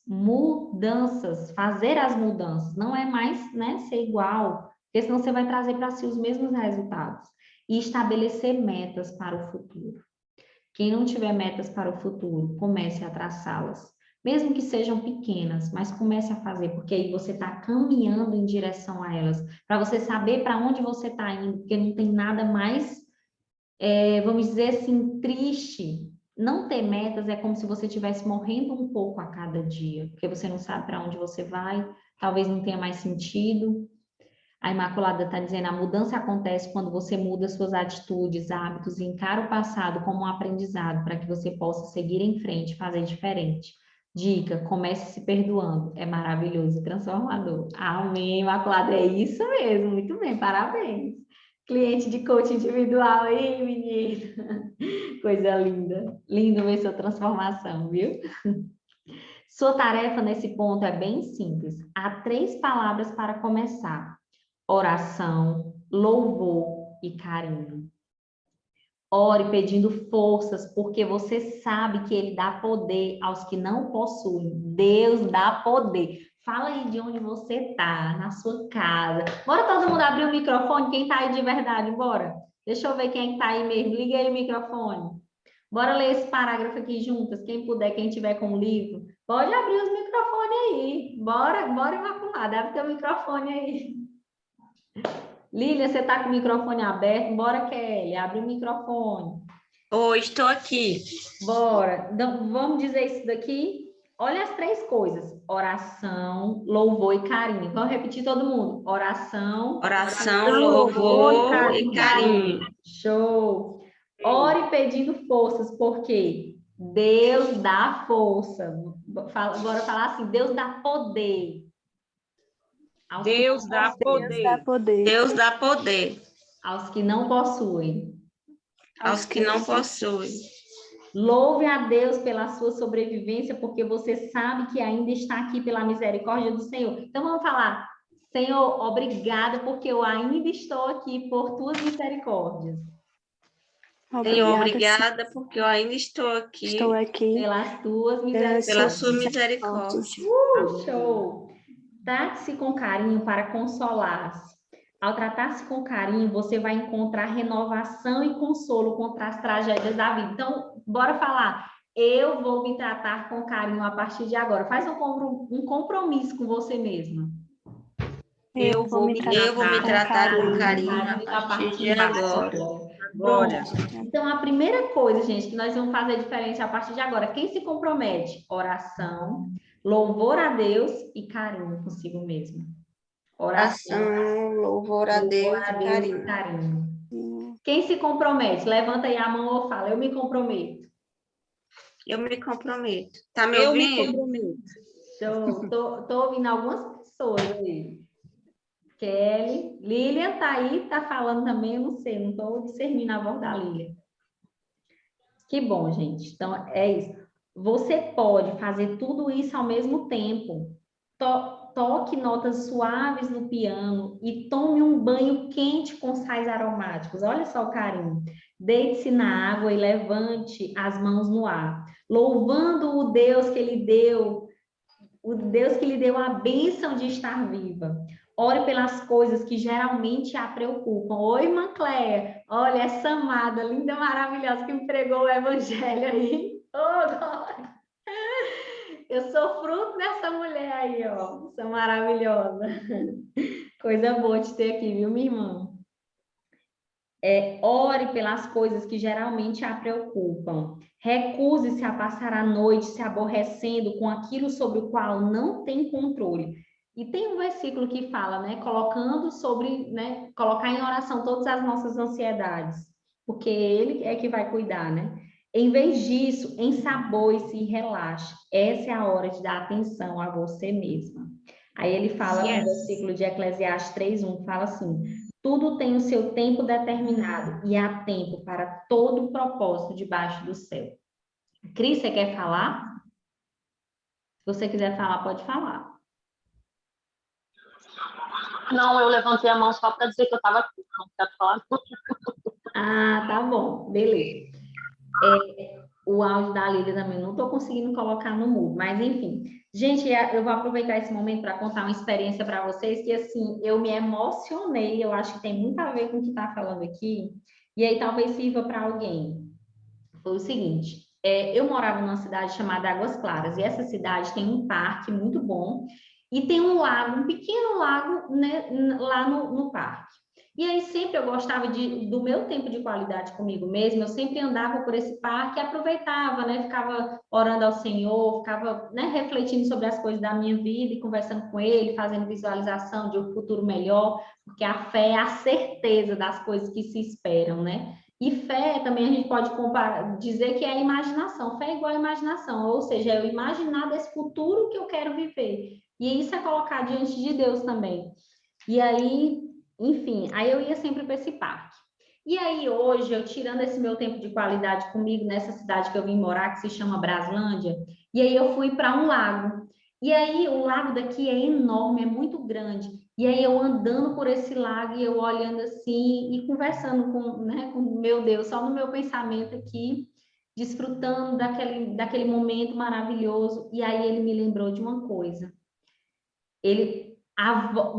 B: fazer as mudanças. Não é mais, né, ser igual, porque senão você vai trazer para si os mesmos resultados. E estabelecer metas para o futuro. Quem não tiver metas para o futuro, comece a traçá-las. Mesmo que sejam pequenas, mas comece a fazer, porque aí você está caminhando em direção a elas, para você saber para onde você está indo, porque não tem nada mais, vamos dizer assim, triste. Não ter metas é como se você estivesse morrendo um pouco a cada dia, porque você não sabe para onde você vai, talvez não tenha mais sentido. A Imaculada está dizendo, a mudança acontece quando você muda suas atitudes, hábitos e encara o passado como um aprendizado para que você possa seguir em frente, fazer diferente. Dica, comece se perdoando. É maravilhoso e transformador. Amém, Imaculada. É isso mesmo. Muito bem, parabéns. Cliente de coaching individual aí, menina. Coisa linda. Lindo ver sua transformação, viu? Sua tarefa nesse ponto é bem simples. Há 3 palavras para começar: oração, louvor e carinho. Ore pedindo forças, porque você sabe que Ele dá poder aos que não possuem. Deus dá poder. Fala aí de onde você está, na sua casa. Bora todo mundo abrir o microfone, quem está aí de verdade, bora. Deixa eu ver quem está aí mesmo. Liga aí o microfone. Bora ler esse parágrafo aqui juntas. Quem puder, quem tiver com o livro, pode abrir os microfones aí. Bora, Imaculada, abre teu microfone aí. Lília, você está com o microfone aberto? Bora, Kelly, abre o microfone.
D: Oi, estou aqui.
B: Bora. Então, vamos dizer isso daqui? Olha as 3 coisas: oração, louvor e carinho. Vamos repetir todo mundo. Oração,
D: Louvor e carinho.
B: Show. Ore pedindo forças, porque Deus dá força. Bora falar assim, Deus dá poder.
C: Deus dá poder.
D: Deus dá poder
B: Aos que não possuem.
D: aos que não possuem.
B: Louve a Deus pela sua sobrevivência, porque você sabe que ainda está aqui pela misericórdia do Senhor. Então vamos falar: Senhor, obrigada, porque eu ainda estou aqui por tuas misericórdias.
D: Senhor, obrigada, porque eu ainda estou aqui
B: Pelas tuas misericórdias.
D: pela sua misericórdia.
B: Show! Trate-se com carinho para consolar-se. Ao tratar-se com carinho, você vai encontrar renovação e consolo contra as tragédias da vida. Então, bora falar. Eu vou me tratar com carinho a partir de agora. Faz um compromisso com você mesma.
C: Eu vou me
D: tratar com carinho a partir de agora.
B: Então, a primeira coisa, gente, que nós vamos fazer diferente a partir de agora: quem se compromete? Oração, louvor a Deus e carinho consigo mesmo.
D: Oração, louvor a Deus e carinho.
B: Quem se compromete? Levanta aí a mão ou fala: eu me comprometo.
D: Eu me comprometo. Tá me
C: Eu
D: ouvindo?
C: me comprometo.
B: Show. Tô ouvindo algumas pessoas aí. Kelly, Lilian tá aí, tá falando também, eu não sei, não tô discernindo a voz da Lilian. Que bom, gente. Então, é isso. Você pode fazer tudo isso ao mesmo tempo. Toque notas suaves no piano e tome um banho quente com sais aromáticos. Olha só o carinho. Deite-se na água e levante as mãos no ar, louvando o Deus que lhe deu, a bênção de estar viva. Ore pelas coisas que geralmente a preocupam. Oi, irmã Cléia. Olha, essa amada, linda, maravilhosa, que me pregou o evangelho aí. Oh, glória. Eu sou fruto dessa mulher aí, ó. Essa maravilhosa. Coisa boa de ter aqui, viu, minha irmã? Ore pelas coisas que geralmente a preocupam. Recuse-se a passar a noite se aborrecendo com aquilo sobre o qual não tem controle. E tem um versículo que fala, né, colocar em oração todas as nossas ansiedades, porque Ele é que vai cuidar, né? Em vez disso, ensaboe-se e relaxe. Essa é a hora de dar atenção a você mesma. Aí ele fala no versículo de Eclesiastes 3:1, fala assim: Tudo tem o seu tempo determinado e há tempo para todo o propósito debaixo do céu. Cris, você quer falar? Se você quiser falar, pode falar.
E: Não, eu levantei a mão só para dizer que eu estava aqui. Não quero falar.
B: Ah, tá bom, beleza. O áudio da Lília também não estou conseguindo colocar no mudo, mas enfim. Gente, eu vou aproveitar esse momento para contar uma experiência para vocês que, assim, eu me emocionei, eu acho que tem muito a ver com o que está falando aqui, e aí talvez sirva para alguém. Foi o seguinte, eu morava numa cidade chamada Águas Claras, e essa cidade tem um parque muito bom, e tem um lago, um pequeno lago, né, lá no parque. E aí sempre eu gostava do meu tempo de qualidade comigo mesma, eu sempre andava por esse parque e aproveitava, né, ficava orando ao Senhor, ficava, né, refletindo sobre as coisas da minha vida e conversando com Ele, fazendo visualização de um futuro melhor, porque a fé é a certeza das coisas que se esperam, né? E fé também a gente pode dizer que é a imaginação. Fé é igual a imaginação, ou seja, é eu imaginar desse futuro que eu quero viver. E isso é colocar diante de Deus também. E aí, enfim, aí eu ia sempre para esse parque. E aí hoje, eu tirando esse meu tempo de qualidade comigo nessa cidade que eu vim morar, que se chama Braslândia, e aí eu fui para um lago. E aí o lago daqui é enorme, é muito grande. E aí eu andando por esse lago e eu olhando assim e conversando com meu Deus, só no meu pensamento aqui, desfrutando daquele momento maravilhoso. E aí ele me lembrou de uma coisa.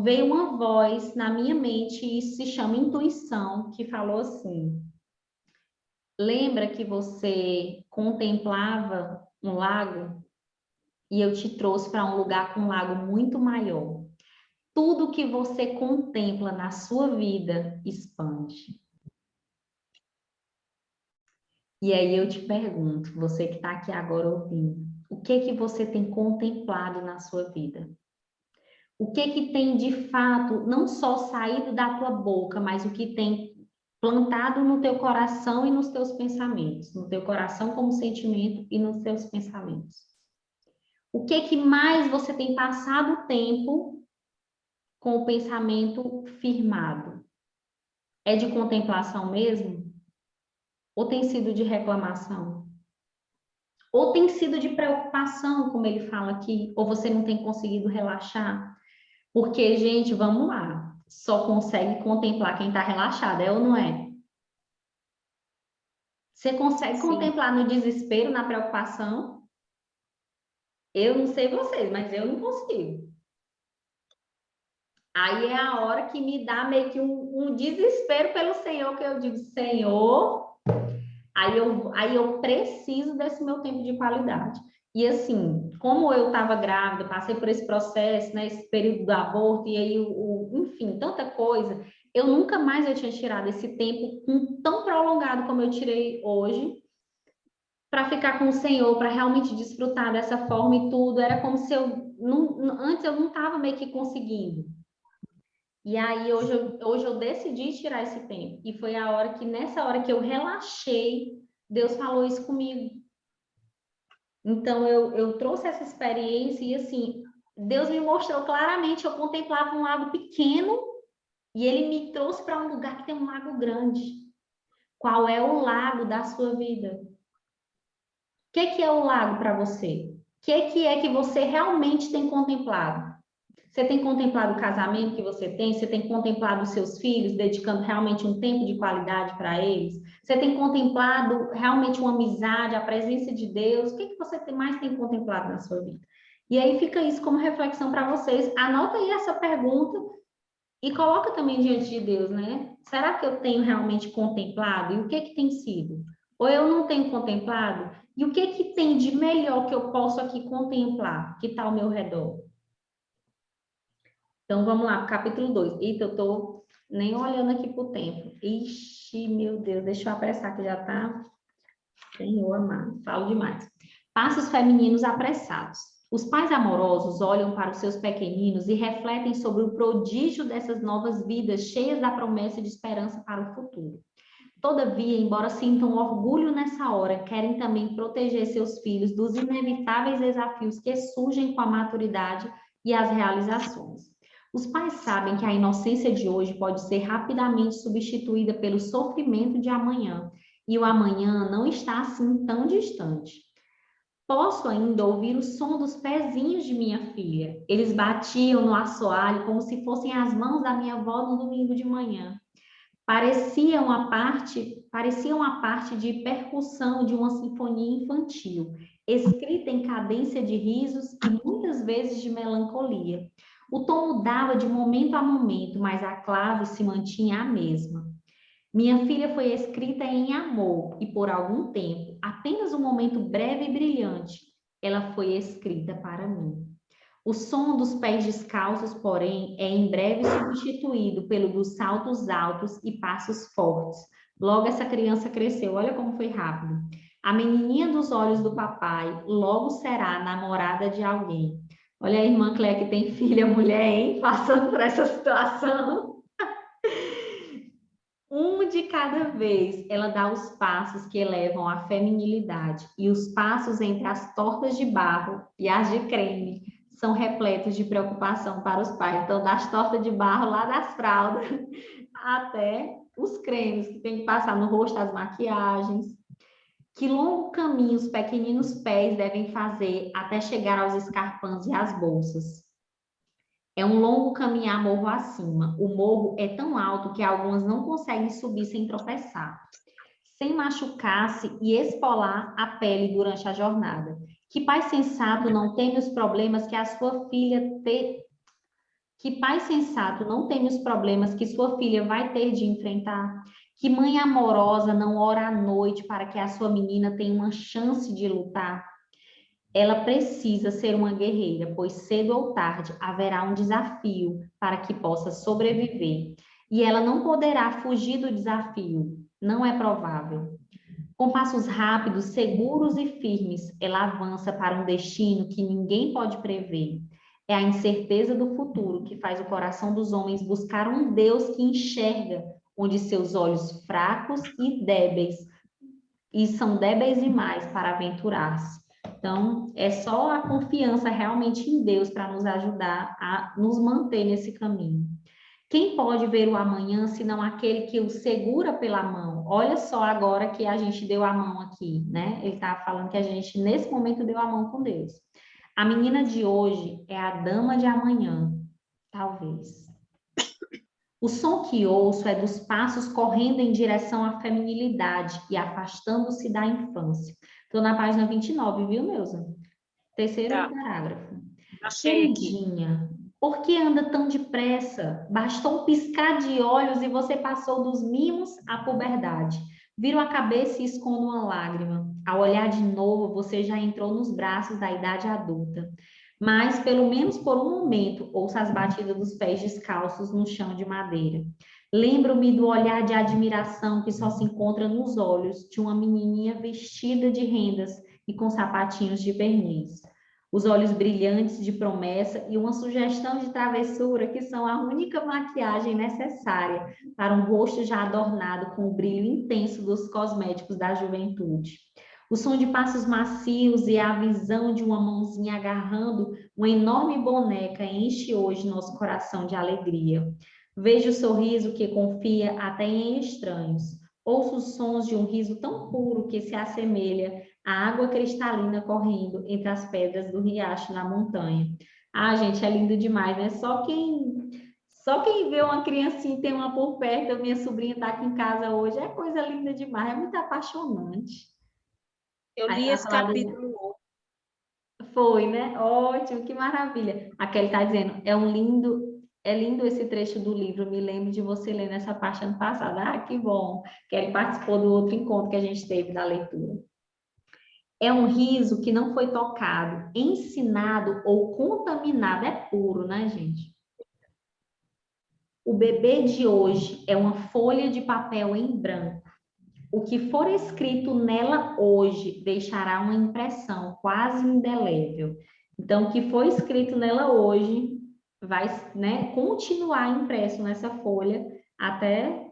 B: Veio uma voz na minha mente, e isso se chama intuição, que falou assim: lembra que você contemplava um lago e eu te trouxe para um lugar com um lago muito maior. Tudo que você contempla na sua vida expande. E aí eu te pergunto, você que está aqui agora ouvindo, o que você tem contemplado na sua vida? O que tem de fato não só saído da tua boca, mas o que tem plantado no teu coração e nos teus pensamentos, no teu coração como sentimento e nos teus pensamentos? O que mais você tem passado o tempo com o pensamento firmado? É de contemplação mesmo? Ou tem sido de reclamação? Ou tem sido de preocupação, como ele fala aqui? Ou você não tem conseguido relaxar? Porque, gente, vamos lá. Só consegue contemplar quem está relaxado, é ou não é? Você consegue
A: Sim.
B: contemplar no desespero, na preocupação? Eu não sei vocês, mas eu não consigo. Aí é a hora que me dá meio que um desespero pelo Senhor, que eu digo, Senhor, aí eu preciso desse meu tempo de qualidade. E assim, como eu estava grávida, passei por esse processo, né, esse período do aborto, e aí, enfim, tanta coisa, eu nunca mais eu tinha tirado esse tempo tão prolongado como eu tirei hoje, para ficar com o Senhor, para realmente desfrutar dessa forma e tudo. Era como se antes eu não estava meio que conseguindo. E aí hoje eu decidi tirar esse tempo. E foi nessa hora que eu relaxei, Deus falou isso comigo. Então eu trouxe essa experiência e assim, Deus me mostrou claramente, eu contemplava um lago pequeno e ele me trouxe para um lugar que tem um lago grande. Qual é o lago da sua vida? O que é o lago para você? O que é que você realmente tem contemplado? Você tem contemplado o casamento que você tem? Você tem contemplado os seus filhos, dedicando realmente um tempo de qualidade para eles? Você tem contemplado realmente uma amizade, a presença de Deus? O que você mais tem contemplado na sua vida? E aí fica isso como reflexão para vocês. Anota aí essa pergunta e coloca também diante de Deus, né? Será que eu tenho realmente contemplado? E o que tem sido? Ou eu não tenho contemplado? E o que tem de melhor que eu posso aqui contemplar, que está ao meu redor? Então, vamos lá, capítulo 2. Eita, eu tô nem olhando aqui pro tempo. Ixi, meu Deus, deixa eu apressar que já tá... Senhor amado, falo demais. Passos femininos apressados. Os pais amorosos olham para os seus pequeninos e refletem sobre o prodígio dessas novas vidas cheias da promessa de esperança para o futuro. Todavia, embora sintam orgulho nessa hora, querem também proteger seus filhos dos inevitáveis desafios que surgem com a maturidade e as realizações. Os pais sabem que a inocência de hoje pode ser rapidamente substituída pelo sofrimento de amanhã, e o amanhã não está assim tão distante. Posso ainda ouvir o som dos pezinhos de minha filha. Eles batiam no assoalho como se fossem as mãos da minha avó no domingo de manhã. Pareciam a parte de percussão de uma sinfonia infantil, escrita em cadência de risos e muitas vezes de melancolia. O tom mudava de momento a momento, mas a clave se mantinha a mesma. Minha filha foi escrita em amor e por algum tempo, apenas um momento breve e brilhante, ela foi escrita para mim. O som dos pés descalços, porém, é em breve substituído pelo dos saltos altos e passos fortes. Logo essa criança cresceu, olha como foi rápido. A menininha dos olhos do papai logo será namorada de alguém. Olha a irmã Cléia que tem filha mulher, hein? Passando por essa situação. Um de cada vez, ela dá os passos que elevam a feminilidade, e os passos entre as tortas de barro e as de creme são repletos de preocupação para os pais. Então, das tortas de barro lá das fraldas até os cremes que tem que passar no rosto, as maquiagens. Que longo caminho os pequeninos pés devem fazer até chegar aos escarpãs e às bolsas. É um longo caminhar morro acima. O morro é tão alto que algumas não conseguem subir sem tropeçar, sem machucar-se e esfolar a pele durante a jornada. Que pai sensato não teme os problemas que a sua filha Que pai sensato não teme os problemas que sua filha vai ter de enfrentar? Que mãe amorosa não ora à noite para que a sua menina tenha uma chance de lutar? Ela precisa ser uma guerreira, pois cedo ou tarde haverá um desafio para que possa sobreviver. E ela não poderá fugir do desafio, não é provável. Com passos rápidos, seguros e firmes, ela avança para um destino que ninguém pode prever. É a incerteza do futuro que faz o coração dos homens buscar um Deus que enxerga onde seus olhos fracos e débeis, e são débeis demais para aventurar-se. Então, é só a confiança realmente em Deus para nos ajudar a nos manter nesse caminho. Quem pode ver o amanhã, senão aquele que o segura pela mão? Olha só agora que a gente deu a mão aqui, né? Ele está falando que a gente, nesse momento, deu a mão com Deus. A menina de hoje é a dama de amanhã, talvez. O som que ouço é dos passos correndo em direção à feminilidade e afastando-se da infância. Estou na página 29, viu, Neuza? Terceiro parágrafo.
C: Achei aqui.
B: Queridinha, por que anda tão depressa? Bastou um piscar de olhos e você passou dos mimos à puberdade. Viro a cabeça e escondo uma lágrima. Ao olhar de novo, você já entrou nos braços da idade adulta. Mas, pelo menos por um momento, ouço as batidas dos pés descalços no chão de madeira. Lembro-me do olhar de admiração que só se encontra nos olhos de uma menininha vestida de rendas e com sapatinhos de verniz. Os olhos brilhantes de promessa e uma sugestão de travessura que são a única maquiagem necessária para um rosto já adornado com o brilho intenso dos cosméticos da juventude. O som de passos macios e a visão de uma mãozinha agarrando uma enorme boneca enche hoje nosso coração de alegria. Vejo o sorriso que confia até em estranhos. Ouço os sons de um riso tão puro que se assemelha à água cristalina correndo entre as pedras do riacho na montanha. Ah, gente, é lindo demais, né? Só quem vê uma criancinha e tem uma por perto, minha sobrinha está aqui em casa hoje, é coisa linda demais, é muito apaixonante.
C: Eu li esse capítulo.
B: Foi, né? Ótimo, que maravilha. A Kelly está dizendo, é lindo esse trecho do livro, me lembro de você ler nessa parte ano passado. Ah, que bom. Kelly participou do outro encontro que a gente teve da leitura. É um riso que não foi tocado, ensinado ou contaminado, é puro, né, gente? O bebê de hoje é uma folha de papel em branco. O que for escrito nela hoje deixará uma impressão quase indelével. Então, o que for escrito nela hoje vai, né, continuar impresso nessa folha até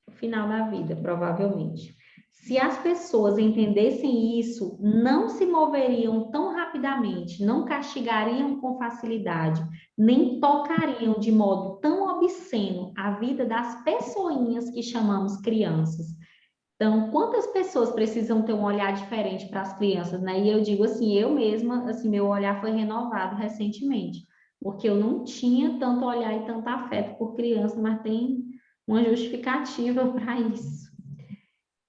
B: o final da vida, provavelmente. Se as pessoas entendessem isso, não se moveriam tão rapidamente, não castigariam com facilidade, nem tocariam de modo tão obsceno a vida das pessoinhas que chamamos crianças. Então, quantas pessoas precisam ter um olhar diferente para as crianças, né? E eu digo assim, eu mesma, assim, meu olhar foi renovado recentemente, porque eu não tinha tanto olhar e tanto afeto por criança, mas tem uma justificativa para isso.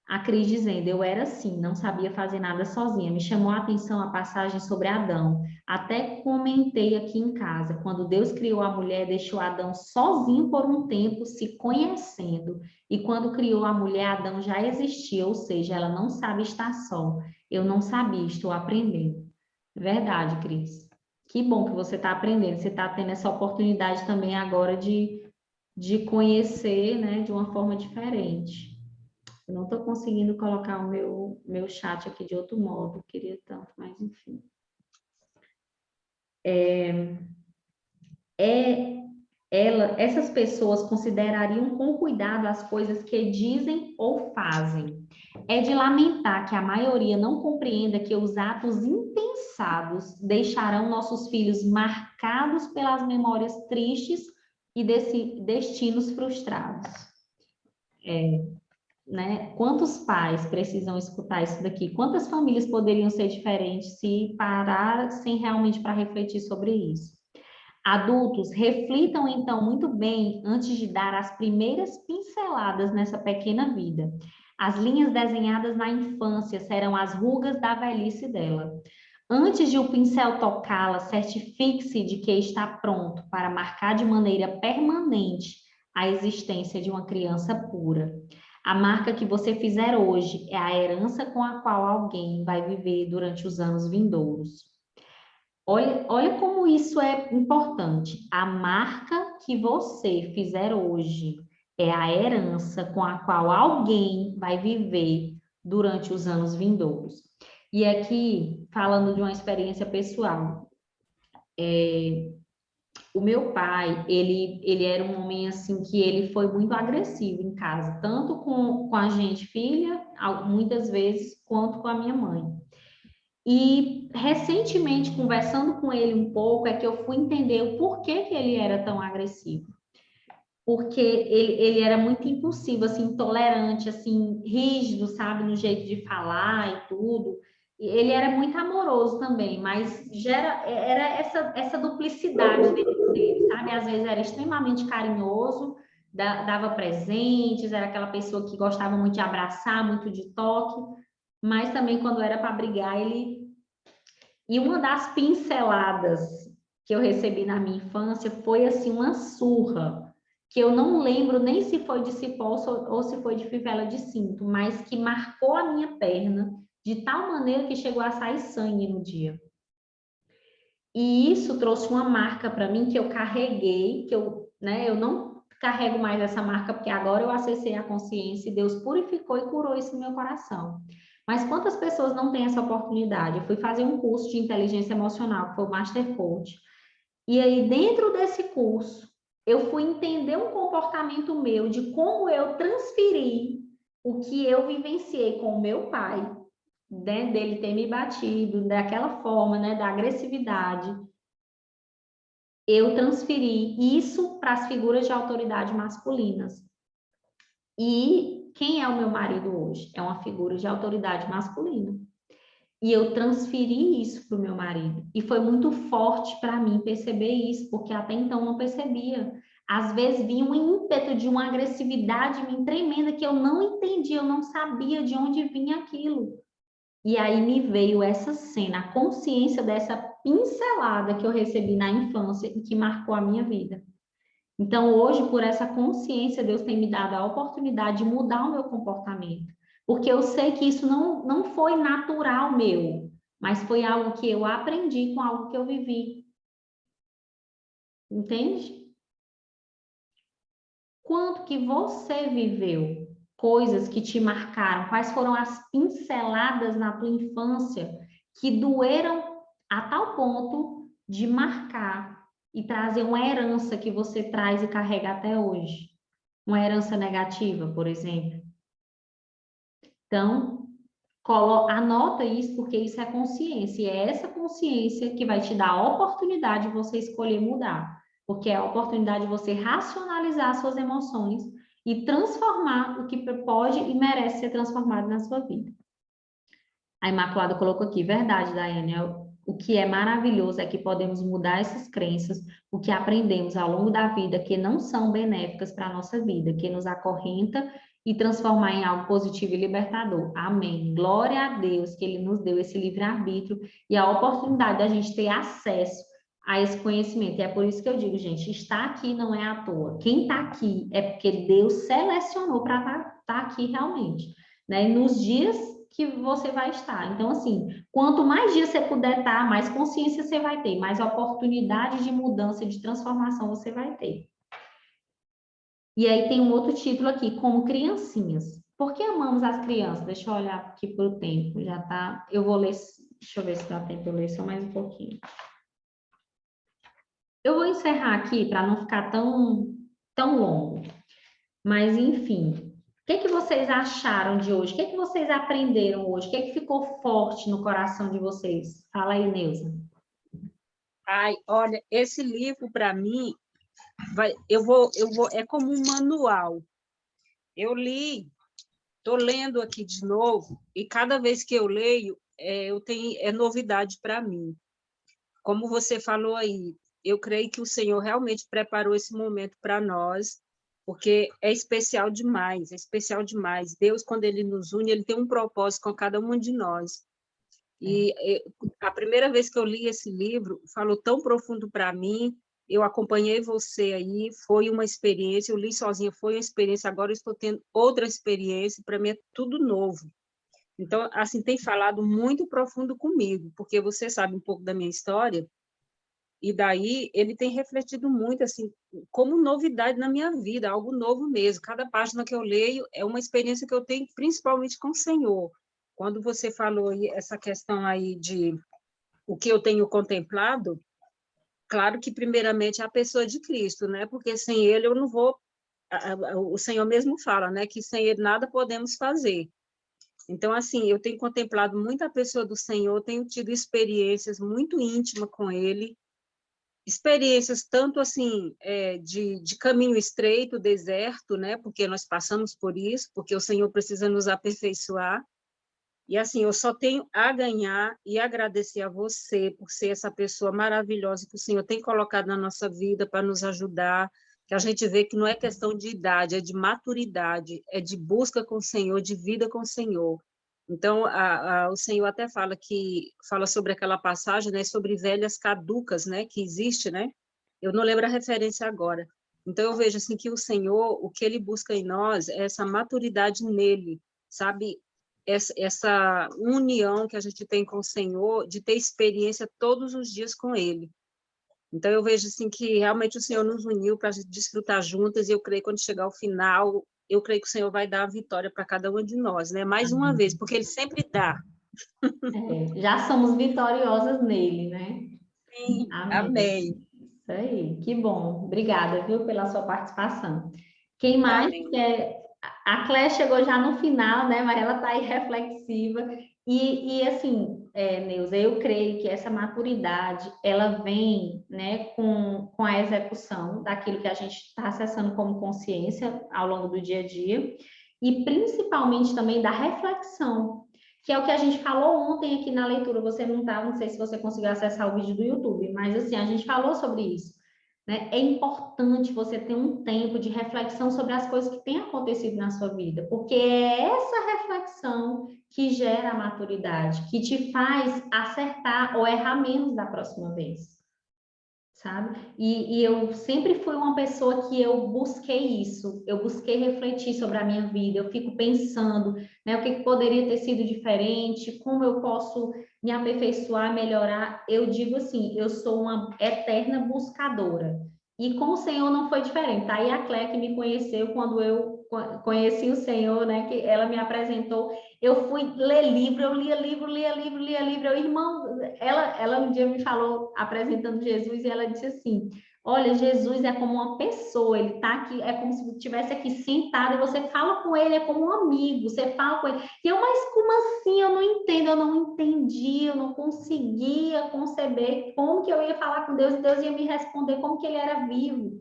B: A Cris dizendo, eu era assim, não sabia fazer nada sozinha. Me chamou a atenção a passagem sobre Adão. Até comentei aqui em casa, quando Deus criou a mulher, deixou Adão sozinho por um tempo, se conhecendo. E quando criou a mulher, Adão já existia, ou seja, ela não sabe estar só. Eu não sabia, estou aprendendo. Verdade, Cris. Que bom que você está aprendendo. Você está tendo essa oportunidade também agora de conhecer, né, de uma forma diferente. Eu não estou conseguindo colocar o meu chat aqui de outro modo, queria tanto, mas enfim. Essas pessoas considerariam com cuidado as coisas que dizem ou fazem. É de lamentar que a maioria não compreenda que os atos impensados deixarão nossos filhos marcados pelas memórias tristes e destinos frustrados. Né? Quantos pais precisam escutar isso daqui? Quantas famílias poderiam ser diferentes se parassem realmente para refletir sobre isso? Adultos, reflitam então muito bem antes de dar as primeiras pinceladas nessa pequena vida. As linhas desenhadas na infância serão as rugas da velhice dela. Antes de o pincel tocá-la, certifique-se de que está pronto para marcar de maneira permanente a existência de uma criança pura. A marca que você fizer hoje é a herança com a qual alguém vai viver durante os anos vindouros. Olha como isso é importante. A marca que você fizer hoje é a herança com a qual alguém vai viver durante os anos vindouros. E aqui, falando de uma experiência pessoal, o meu pai, ele era um homem assim que ele foi muito agressivo em casa, tanto com a gente, filha, muitas vezes, quanto com a minha mãe. E recentemente, conversando com ele um pouco, é que eu fui entender o porquê que ele era tão agressivo. Porque ele era muito impulsivo, assim, intolerante, assim, rígido, sabe, no jeito de falar e tudo. Ele era muito amoroso também, mas era essa duplicidade dele, sabe? Às vezes era extremamente carinhoso, dava presentes, era aquela pessoa que gostava muito de abraçar, muito de toque, mas também quando era para brigar, ele... E uma das pinceladas que eu recebi na minha infância foi, assim, uma surra, que eu não lembro nem se foi de cipó ou se foi de fivela de cinto, mas que marcou a minha perna de tal maneira que chegou a sair sangue no dia. E isso trouxe uma marca para mim que eu carreguei, que eu não carrego mais essa marca, porque agora eu acessei a consciência e Deus purificou e curou isso no meu coração. Mas quantas pessoas não têm essa oportunidade? Eu fui fazer um curso de inteligência emocional, que foi o Master Coach. E aí, dentro desse curso, eu fui entender um comportamento meu de como eu transferi o que eu vivenciei com o meu pai, né, dele ter me batido, daquela forma, né, da agressividade. Eu transferi isso para as figuras de autoridade masculinas. E quem é o meu marido hoje? É uma figura de autoridade masculina. E eu transferi isso para o meu marido. E foi muito forte para mim perceber isso, porque até então não percebia. Às vezes vinha um ímpeto de uma agressividade tremenda que eu não entendia, eu não sabia de onde vinha aquilo. E aí me veio essa cena, a consciência dessa pincelada que eu recebi na infância e que marcou a minha vida. Então, hoje, por essa consciência, Deus tem me dado a oportunidade de mudar o meu comportamento. Porque eu sei que isso não foi natural meu, mas foi algo que eu aprendi com algo que eu vivi. Entende? Quanto que você viveu? Coisas que te marcaram? Quais foram as pinceladas na tua infância que doeram a tal ponto de marcar e trazer uma herança que você traz e carrega até hoje? Uma herança negativa, por exemplo. Então, anota isso, porque isso é consciência, e é essa consciência que vai te dar a oportunidade de você escolher mudar, porque é a oportunidade de você racionalizar suas emoções e transformar o que pode e merece ser transformado na sua vida. A Imaculada colocou aqui, verdade, Daiane, o que é maravilhoso é que podemos mudar essas crenças, o que aprendemos ao longo da vida que não são benéficas para a nossa vida, que nos acorrenta e transformar em algo positivo e libertador. Amém. Glória a Deus que Ele nos deu esse livre-arbítrio e a oportunidade da gente ter acesso a esse conhecimento. E é por isso que eu digo, gente, estar aqui não é à toa. Quem está aqui é porque Deus selecionou para estar aqui realmente, né? E nos dias que você vai estar. Então, assim, quanto mais dias você puder estar, mais consciência você vai ter, mais oportunidade de mudança, de transformação você vai ter. E aí tem um outro título aqui, como criancinhas. Por que amamos as crianças? Deixa eu olhar aqui para o tempo, já tá. Eu vou ler, deixa eu ver se dá tempo de eu ler só mais um pouquinho. Eu vou encerrar aqui para não ficar tão longo. Mas, enfim, o que vocês acharam de hoje? O que vocês aprenderam hoje? O que ficou forte no coração de vocês? Fala aí, Neuza.
C: Ai, olha, esse livro, para mim, é como um manual. Eu li, estou lendo aqui de novo, e cada vez que eu leio, é novidade para mim. Como você falou aí, eu creio que o Senhor realmente preparou esse momento para nós, porque é especial demais, é especial demais. Deus, quando Ele nos une, Ele tem um propósito com cada um de nós. E a primeira vez que eu li esse livro, falou tão profundo para mim, eu acompanhei você aí, foi uma experiência, eu li sozinha, foi uma experiência, agora eu estou tendo outra experiência, para mim é tudo novo. Então, assim, tem falado muito profundo comigo, porque você sabe um pouco da minha história, e daí ele tem refletido muito, assim, como novidade na minha vida, algo novo mesmo. Cada página que eu leio é uma experiência que eu tenho, principalmente com o Senhor. Quando você falou aí, essa questão aí de o que eu tenho contemplado, claro que primeiramente é a pessoa de Cristo, né? Porque sem ele eu não vou... O Senhor mesmo fala, né? Que sem ele nada podemos fazer. Então, assim, eu tenho contemplado muito a pessoa do Senhor, tenho tido experiências muito íntimas com ele, experiências tanto assim de caminho estreito, deserto, né? Porque nós passamos por isso, porque o Senhor precisa nos aperfeiçoar. E assim, eu só tenho a ganhar e agradecer a você por ser essa pessoa maravilhosa que o Senhor tem colocado na nossa vida para nos ajudar, que a gente vê que não é questão de idade, é de maturidade, é de busca com o Senhor, de vida com o Senhor. Então, o Senhor até fala sobre aquela passagem, né, sobre velhas caducas, né, que existe, né? Eu não lembro a referência agora. Então, eu vejo assim que o Senhor, o que Ele busca em nós é essa maturidade nele, sabe? Essa união que a gente tem com o Senhor, de ter experiência todos os dias com Ele. Então, eu vejo assim que realmente o Senhor nos uniu para desfrutar juntas, e eu creio que quando chegar ao final, eu creio que o Senhor vai dar a vitória para cada uma de nós, né? Mais uma vez, porque Ele sempre dá.
B: Já somos vitoriosas nele, né?
C: Sim,
B: Amém.
C: amém.
B: Isso aí, que bom. Obrigada, viu, pela sua participação. Quem mais
C: Amém.
B: quer? A Clé chegou já no final, né? Mas ela está aí reflexiva. E assim, Neuza, eu creio que essa maturidade, ela vem, né, com a execução daquilo que a gente está acessando como consciência ao longo do dia a dia, e principalmente também da reflexão, que é o que a gente falou ontem aqui na leitura. Você não tá, não sei se você conseguiu acessar o vídeo do YouTube, mas assim, a gente falou sobre isso, né? É importante você ter um tempo de reflexão sobre as coisas que têm acontecido na sua vida, porque é essa reflexão que gera a maturidade, que te faz acertar ou errar menos da próxima vez, sabe? E eu sempre fui uma pessoa que eu busquei isso, eu busquei refletir sobre a minha vida, eu fico pensando, né, o que poderia ter sido diferente, como eu posso me aperfeiçoar, melhorar. Eu digo assim, eu sou uma eterna buscadora. E com o Senhor não foi diferente. Tá aí a Clé que me conheceu quando eu conheci o Senhor, né, que ela me apresentou. Eu fui ler livro, eu lia livro. Eu, irmão, ela um dia me falou, apresentando Jesus, e ela disse assim: Olha, Jesus é como uma pessoa, ele está aqui, é como se estivesse aqui sentado e você fala com ele, é como um amigo, você fala com ele. E eu, mas como assim? Eu não entendo, eu não entendi, eu não conseguia conceber como que eu ia falar com Deus e Deus ia me responder como que ele era vivo.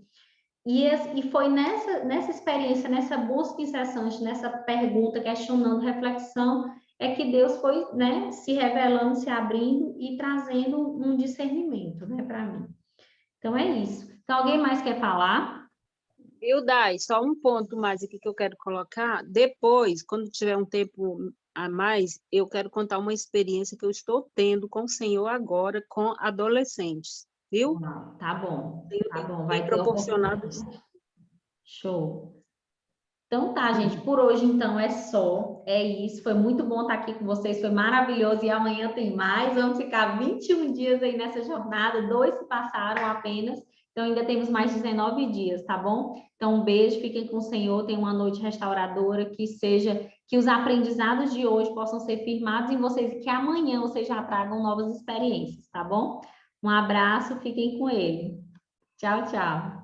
B: E foi nessa experiência, nessa busca incessante, nessa pergunta, questionando, reflexão, é que Deus foi, né, se revelando, se abrindo e trazendo um discernimento, né, para mim. Então, é isso. Então, alguém mais quer falar?
C: Dai, só um ponto mais aqui que eu quero colocar. Depois, quando tiver um tempo a mais, eu quero contar uma experiência que eu estou tendo com o Senhor agora, com adolescentes, viu?
B: Tá bom,
C: Tem
B: vai ter
C: proporcionado.
B: oportunidade. Show. Então tá, gente, por hoje então é só, é isso, foi muito bom estar aqui com vocês, foi maravilhoso e amanhã tem mais, vamos ficar 21 dias aí nessa jornada, 2 se passaram apenas, então ainda temos mais 19 dias, tá bom? Então um beijo, fiquem com o Senhor, tenham uma noite restauradora, que os aprendizados de hoje possam ser firmados em vocês e que amanhã vocês já tragam novas experiências, tá bom? Um abraço, fiquem com ele. Tchau, tchau.